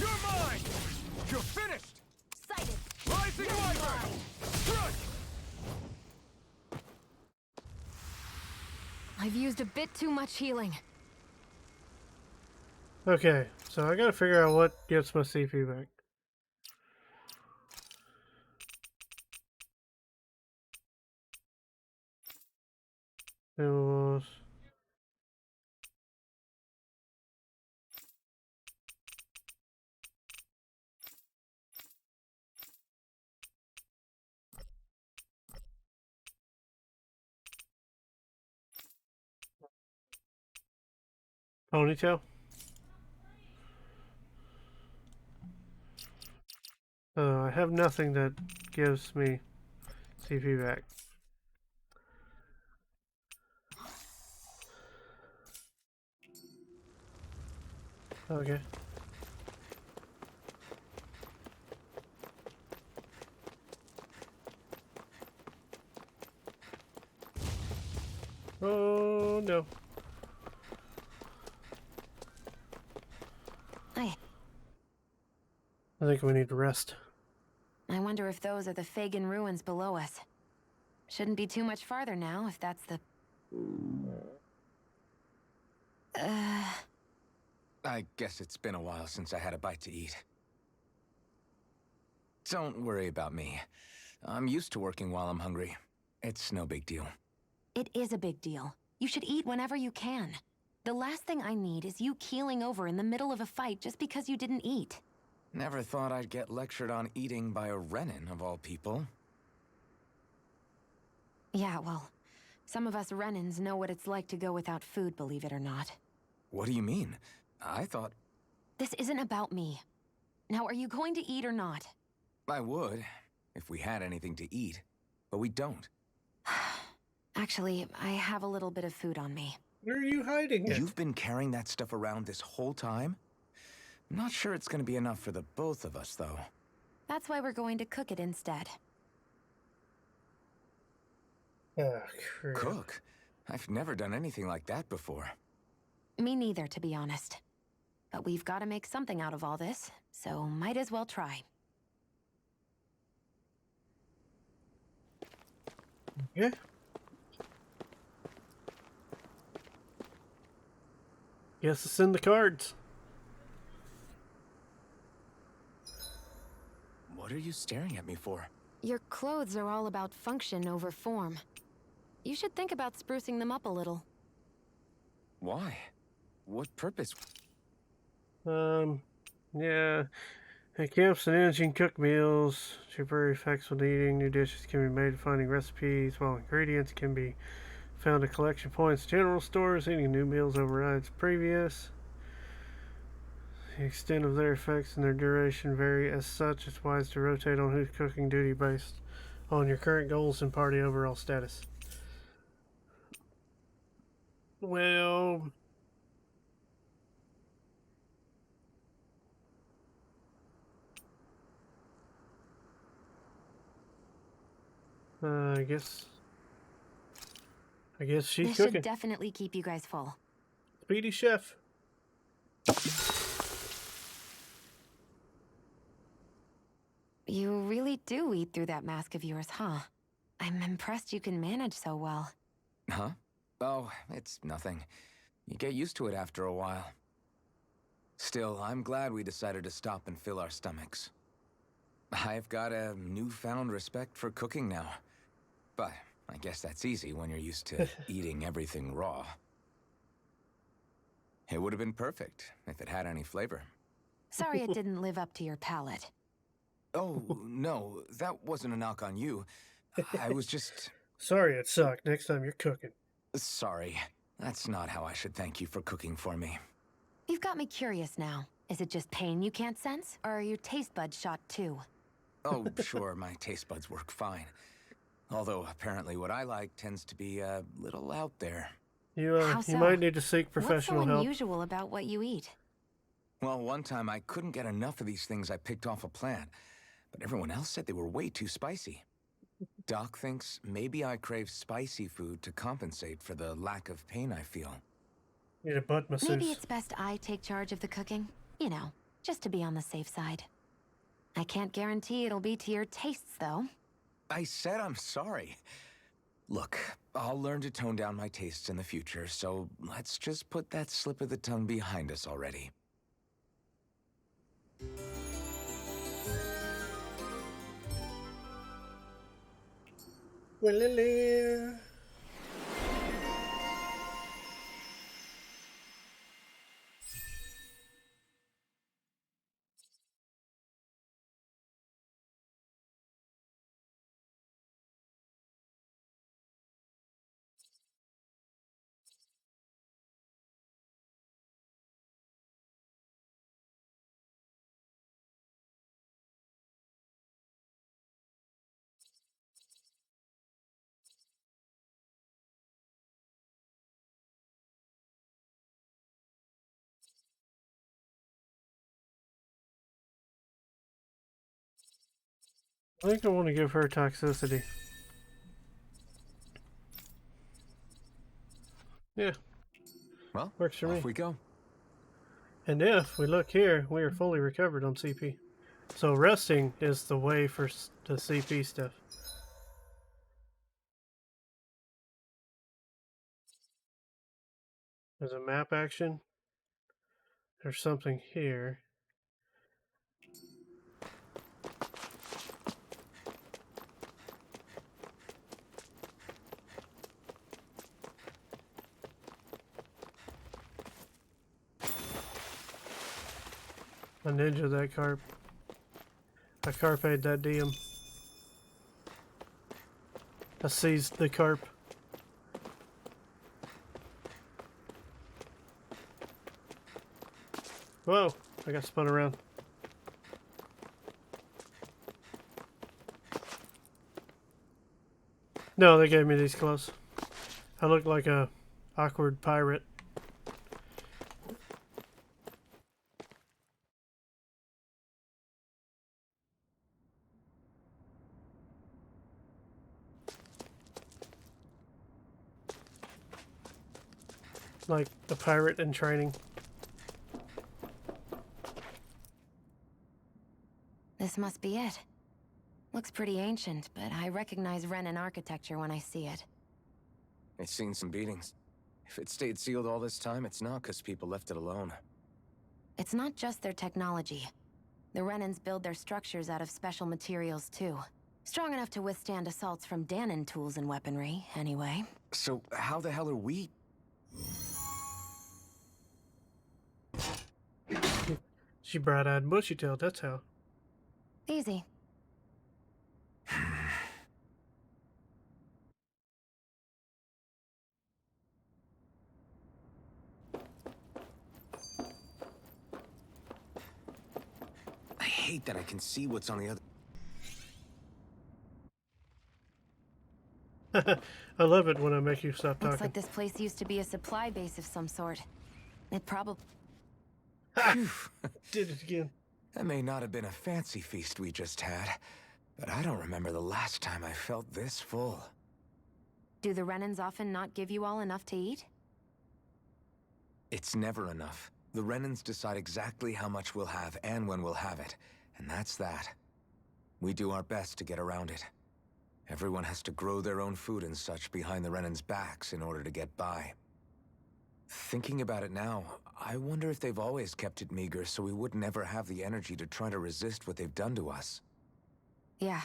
You're mine. You're finished. Sighted. Rising You're Wyvern. mine. Strike. I've used a bit too much healing. Okay, so I gotta figure out what gets my CP back. It was... Ponytail? I have nothing that gives me CP back. Okay. Oh no. I think we need to rest. I wonder if those are the Fagin ruins below us. Shouldn't be too much farther now, if that's the... I guess it's been a while since I had a bite to eat. Don't worry about me. I'm used to working while I'm hungry. It's no big deal. It is a big deal. You should eat whenever you can. The last thing I need is you keeling over in the middle of a fight just because you didn't eat. Never thought I'd get lectured on eating by a Renin, of all people. Yeah, well, some of us Renins know what it's like to go without food, believe it or not. What do you mean? I thought... This isn't about me. Now, are you going to eat or not? I would, if we had anything to eat. But we don't. Actually, I have a little bit of food on me. Where are you hiding it? You've been carrying that stuff around this whole time? Not sure it's gonna be enough for the both of us, though. That's why we're going to cook it instead. Oh, crap. Cook? I've never done anything like that before. Me neither, to be honest. But we've got to make something out of all this, so might as well try. Yeah. Guess it's in the cards. What are you staring at me for? Your clothes are all about function over form. You should think about sprucing them up a little. Why? What purpose? Yeah. At camps and inns, you can cook meals. Temporary effects when eating. New dishes can be made finding recipes, while ingredients can be found at collection points. General stores, eating new meals overrides previous. The extent of their effects and their duration vary. As such, it's wise to rotate on who's cooking duty based on your current goals and party overall status. Well... I guess she's This cooking. should definitely keep you guys full. Speedy chef. You really do eat through that mask of yours, huh? I'm impressed you can manage so well. Huh? Oh, it's nothing. You get used to it after a while. Still, I'm glad we decided to stop and fill our stomachs. I've got a newfound respect for cooking now. But I guess that's easy when you're used to eating everything raw. It would have been perfect if it had any flavor. Sorry it didn't live up to your palate. Oh, no, that wasn't a knock on you. I was just... Sorry it sucked. Next time you're cooking. Sorry. That's not how I should thank you for cooking for me. You've got me curious now. Is it just pain you can't sense, or are your taste buds shot too? Oh, sure, my taste buds work fine. Although, apparently what I like tends to be a little out there. You might need to seek professional What's so help. unusual about what you eat? Well, one time I couldn't get enough of these things I picked off a plant, but everyone else said they were way too spicy. Doc thinks maybe I crave spicy food to compensate for the lack of pain I feel. Need a butt masseuse. Maybe it's best I take charge of the cooking. You know, just to be on the safe side. I can't guarantee it'll be to your tastes, though. I said I'm sorry. Look, I'll learn to tone down my tastes in the future, so let's just put that slip of the tongue behind us already. Well, I think I want to give her toxicity. Yeah. Well, works for me. Off we go. And if we look here, we are fully recovered on CP. So resting is the way for the CP stuff. There's a map action. There's something here. I ninja that carp. I carped that DM. I seized the carp. Whoa, I got spun around. No, they gave me these clothes. I look like a awkward pirate. Like the pirate in training. This must be it. Looks pretty ancient, but I recognize Renan architecture when I see it. It's seen some beatings. If it stayed sealed all this time, it's not because people left it alone. It's not just their technology. The Renans build their structures out of special materials, too. Strong enough to withstand assaults from Danon tools and weaponry, anyway. So how the hell are we... She bright-eyed and bushy-tailed, that's how. Easy. I hate that I can see what's on the other... I love it when I make you stop talking. Looks like this place used to be a supply base of some sort. It probably... Did it again. That may not have been a fancy feast we just had, but I don't remember the last time I felt this full. Do the Renans often not give you all enough to eat? It's never enough. The Renans decide exactly how much we'll have and when we'll have it, and that's that. We do our best to get around it. Everyone has to grow their own food and such behind the Renans' backs in order to get by. Thinking about it now, I wonder if they've always kept it meager so we would never have the energy to try to resist what they've done to us. Yeah.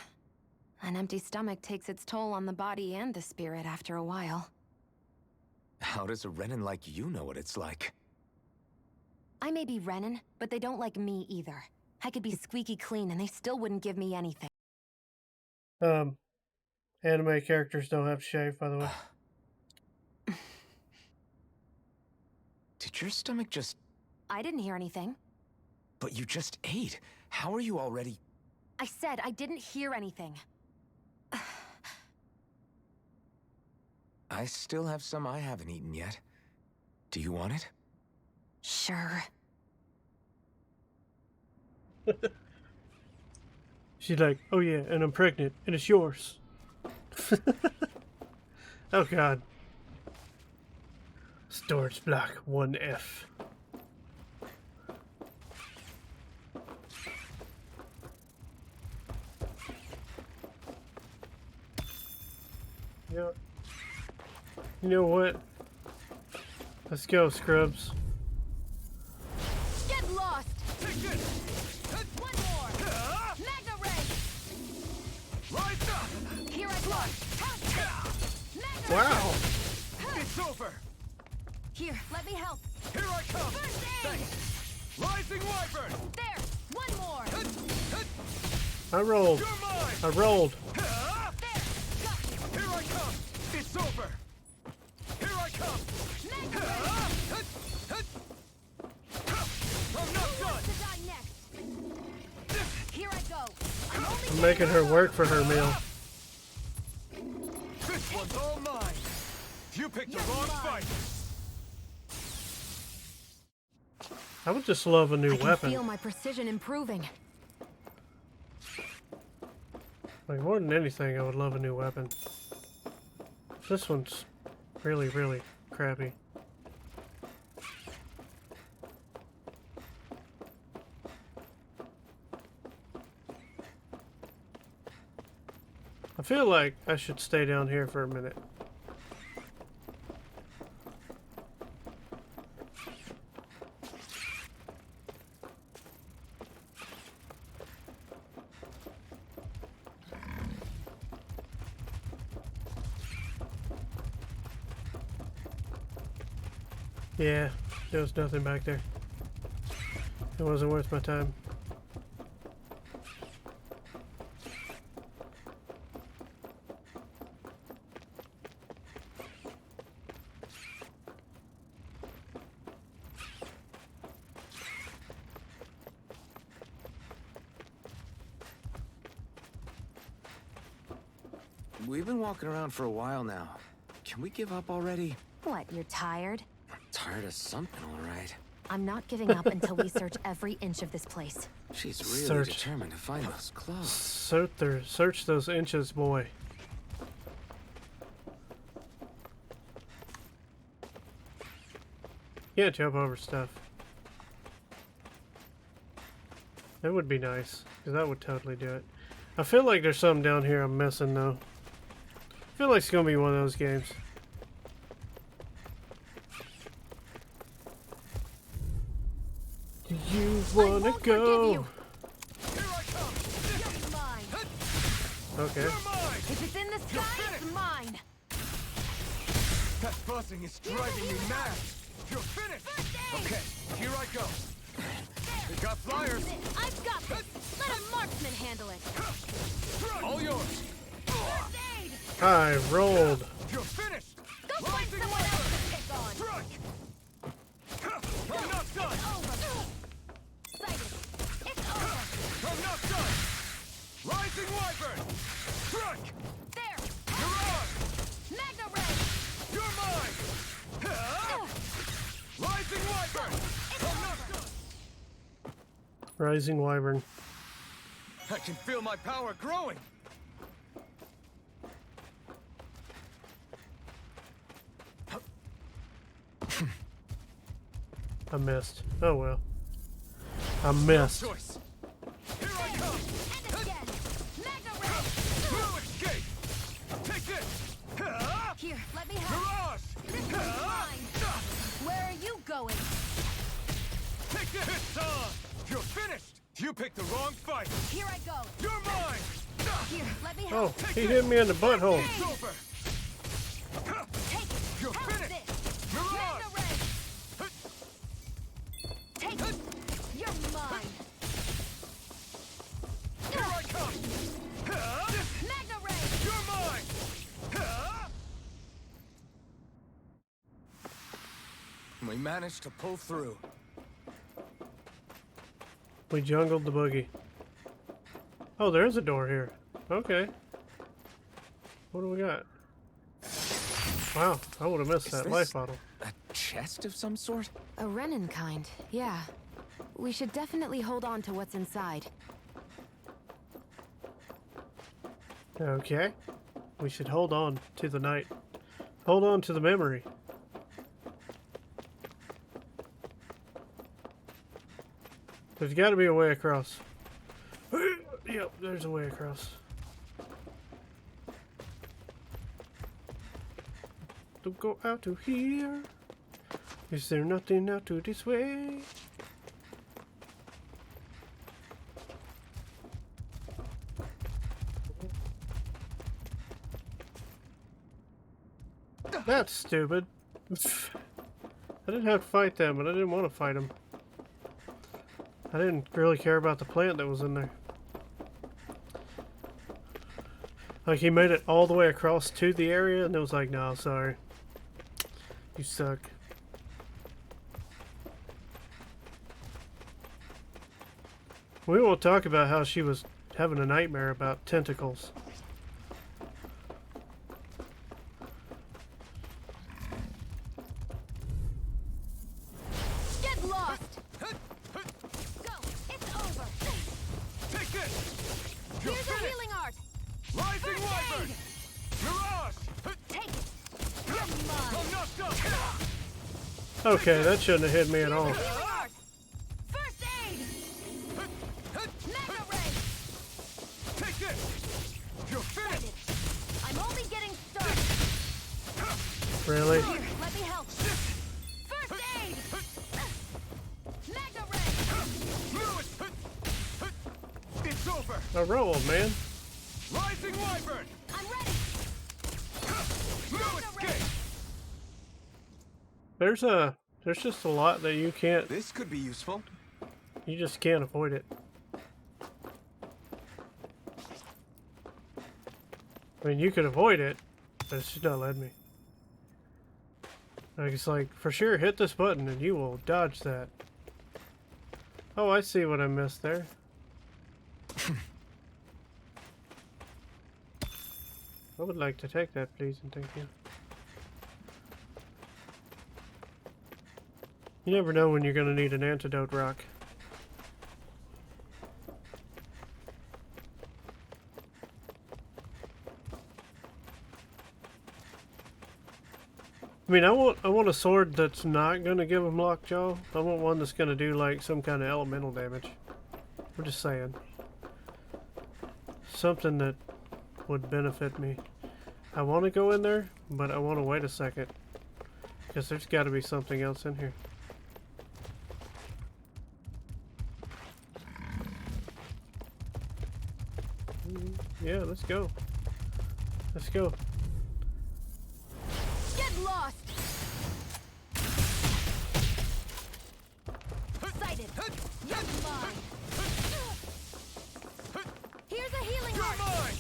An empty stomach takes its toll on the body and the spirit after a while. How does a Renan like you know what it's like? I may be Renan, but they don't like me either. I could be squeaky clean and they still wouldn't give me anything. Anime characters don't have to shave, by the way. Did your stomach just... I didn't hear anything. But you just ate. How are you already... I said I didn't hear anything. I still have some I haven't eaten yet. Do you want it? Sure. She's like, oh yeah, and I'm pregnant, and it's yours. Oh god. Storage block 1F. Yep. You know what? Let's go, Scrubs. Get lost! One more! Magna Ray! Here I go! Magna Wow! It's over! Here, let me help! Here I come! First aid! Thanks! Rising Wyvern! There! One more! I rolled. You're mine! I rolled. There! Got you! Here I come! It's over! Here I come! Magna Ray! I'm not Who done! wants to die next? Here I go! I'm only I'm making her work for her meal. This one's all mine! You picked the wrong fight! I would just love a new I can weapon. feel my precision improving. Like, more than anything, I would love a new weapon. This one's really, really crappy. I feel like I should stay down here for a minute. Yeah, there was nothing back there. It wasn't worth my time. We've been walking around for a while now. Can we give up already? What, you're tired? Tired of something, all right. I'm not giving up until we search every inch of this place. She's really Search. determined to find those clothes. Search those inches, boy. Yeah, jump over stuff. That would be nice, because that would totally do it. I feel like there's something down here I'm missing, though. I feel like it's going to be one of those games. Do you want to go? Okay. If it's in the sky, it's mine! That buzzing is driving me mad! You're finished! Okay, here I go. We got flyers! I've got this! Let a marksman handle it! All yours! First aid! I rolled. You're finished! Go find someone else to pick on! Strike! I'm not done! Over! Sighted! It's over! I'm not done! Rising Wyvern! Strike! There! You're on! Magna Ray! You're mine! Rising Wyvern! I'm not done! Rising Wyvern. I can feel my power growing! I missed. Oh well. I missed. No choice. Here I come. And again. Magna Ray. No escape. Take this. Here, let me help. Mirage. This one's mine. Where are you going? Take this. It's on. You're finished. You picked the wrong fight. Here I go. You're mine. Here, let me Oh, help. he hit me in the butthole. It's over. Take it. You're Help finished. this. Mirage. Magna Ray. Take it. You're mine. Here I come. Magna Ray. You're mine. We managed to pull through. We jungled the boogie. Oh, there's a door here. Okay. What do we got? Wow, I would have missed that life bottle. A chest of some sort? A Renin kind, yeah. We should definitely hold on to what's inside. Okay. We should hold on to the night. Hold on to the memory. There's got to be a way across. Yep, there's a way across. Don't go out to here. Is there nothing out to this way? That's stupid. I didn't have to fight them, but I didn't want to fight them. I didn't really care about the plant that was in there. Like, he made it all the way across to the area, and it was like, no, sorry. You suck. We won't talk about how she was having a nightmare about tentacles. Get lost. Go. It's over. Take this. You're Here's a finished. healing art. Rising First Wyvern. aid. Mirage. Take it. You're mine. I'm knocked up. Okay, that shouldn't have hit me at all. Here's a healing art. First aid. Magna Ray. Take this. You're finished. I'm only getting started. Really? Here, let me help. First aid. Magna Ray. Lewis. It's over. I rolled, man. Rising Wyvern. I'm ready. No escape. There's just a lot that you can't, This could be useful. you just can't avoid it. I mean, you could avoid it, but it's just not letting me. Like, it's like, for sure, hit this button and you will dodge that. Oh, I see what I missed there. I would like to take that, please, and thank you. You never know when you're going to need an antidote rock. I mean, I want a sword that's not going to give him lockjaw. I want one that's going to do, like, some kind of elemental damage. I'm just saying. Something that would benefit me. I want to go in there, but I want to wait a second. Because there's got to be something else in here. Yeah, let's go. Let's go. Get lost. Sighted. You're mine. Here's a healing You're art. mine.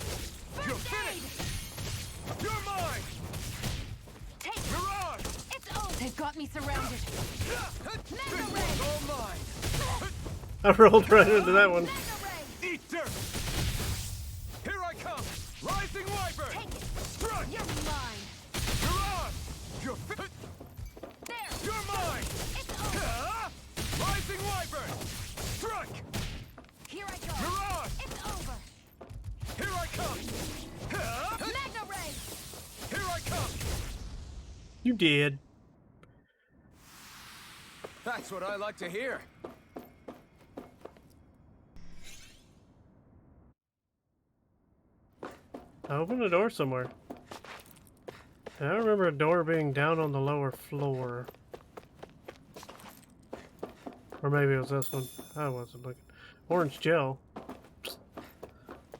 You're First aid. finished. You're mine. Take it. Mirage. It's over. They've got me surrounded. This Magna one's Ray. all mine. I rolled right into that one. Magna Ray. Eat dirt. Here I come. Rising Wyvern. Take it. Strike. You're mine. Mirage. You're There. You're mine. It's over. Rising Wyvern. Strike. Here I go. Mirage. It's over. Here I come. Magna Ray. Here I come. You did. That's what I like to hear. I opened a door somewhere. I don't remember a door being down on the lower floor. Or maybe it was this one. I wasn't looking. Orange gel. Psst.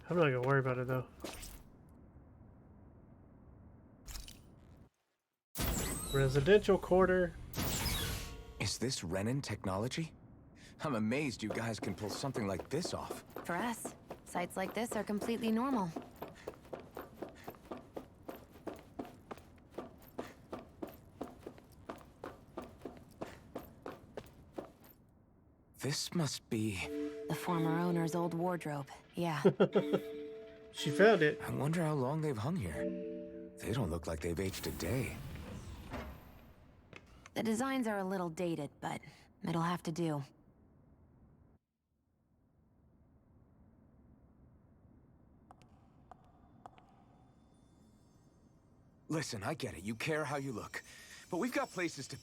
I'm not gonna worry about it though. Residential quarter. Is this Renin technology? I'm amazed you guys can pull something like this off. For us, sites like this are completely normal. This must be... The former owner's old wardrobe, yeah. She found it. I wonder how long they've hung here. They don't look like they've aged a day. The designs are a little dated, but it'll have to do. Listen, I get it. You care how you look. But we've got places to...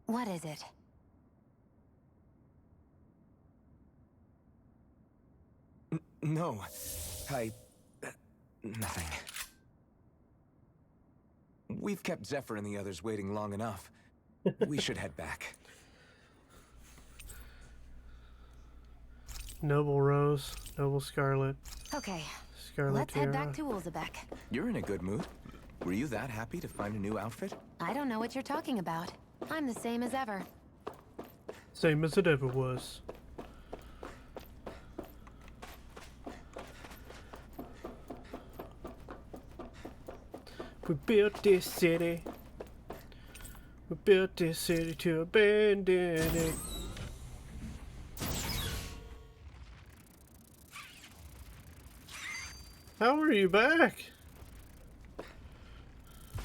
What is it? No. Nothing. We've kept Zephyr and the others waiting long enough. We should head back. Noble Rose, Noble Scarlet. Okay, Scarlet let's head Tiara. back to Ulzebek. You're in a good mood. Were you that happy to find a new outfit? I don't know what you're talking about. I'm the same as ever. Same as it ever was. We built this city. We built this city to abandon it. How are you back?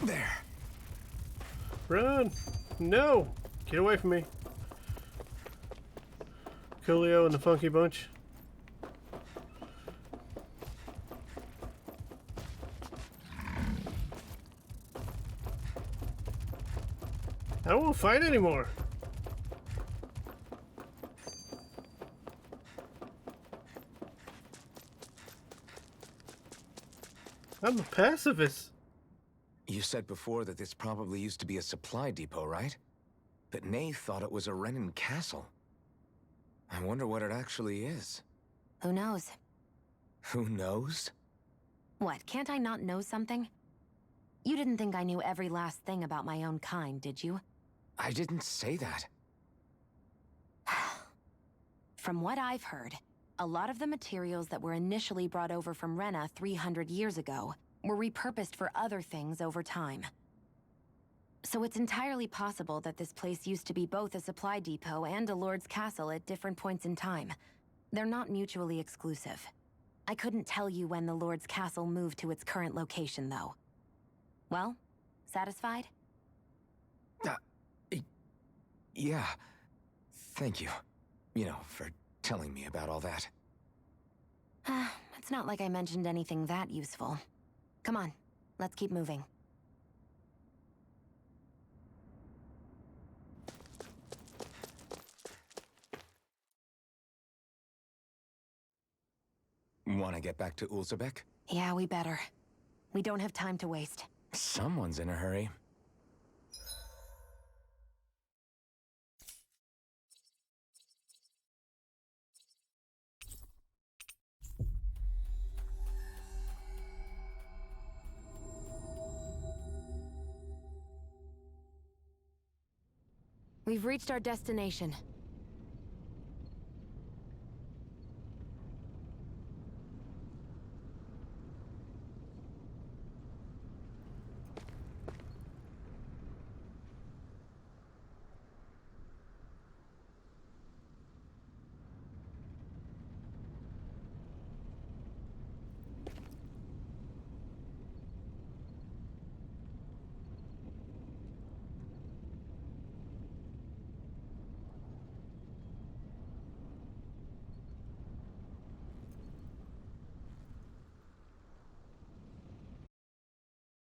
There. Run! No! Get away from me. Coolio and the Funky Bunch. I won't fight anymore. I'm a pacifist. You said before that this probably used to be a supply depot, right? But Nay thought it was a Renin castle. I wonder what it actually is. Who knows? Who knows? What, can't I not know something? You didn't think I knew every last thing about my own kind, did you? I didn't say that. From what I've heard, a lot of the materials that were initially brought over from Rena 300 years ago were repurposed for other things over time. So it's entirely possible that this place used to be both a supply depot and a lord's castle at different points in time. They're not mutually exclusive. I couldn't tell you when the lord's castle moved to its current location, though. Well, satisfied? Yeah. Thank you. You know, for telling me about all that. It's not like I mentioned anything that useful. Come on, let's keep moving. Want to get back to Ulzebek? Yeah, we better. We don't have time to waste. Someone's in a hurry. We've reached our destination.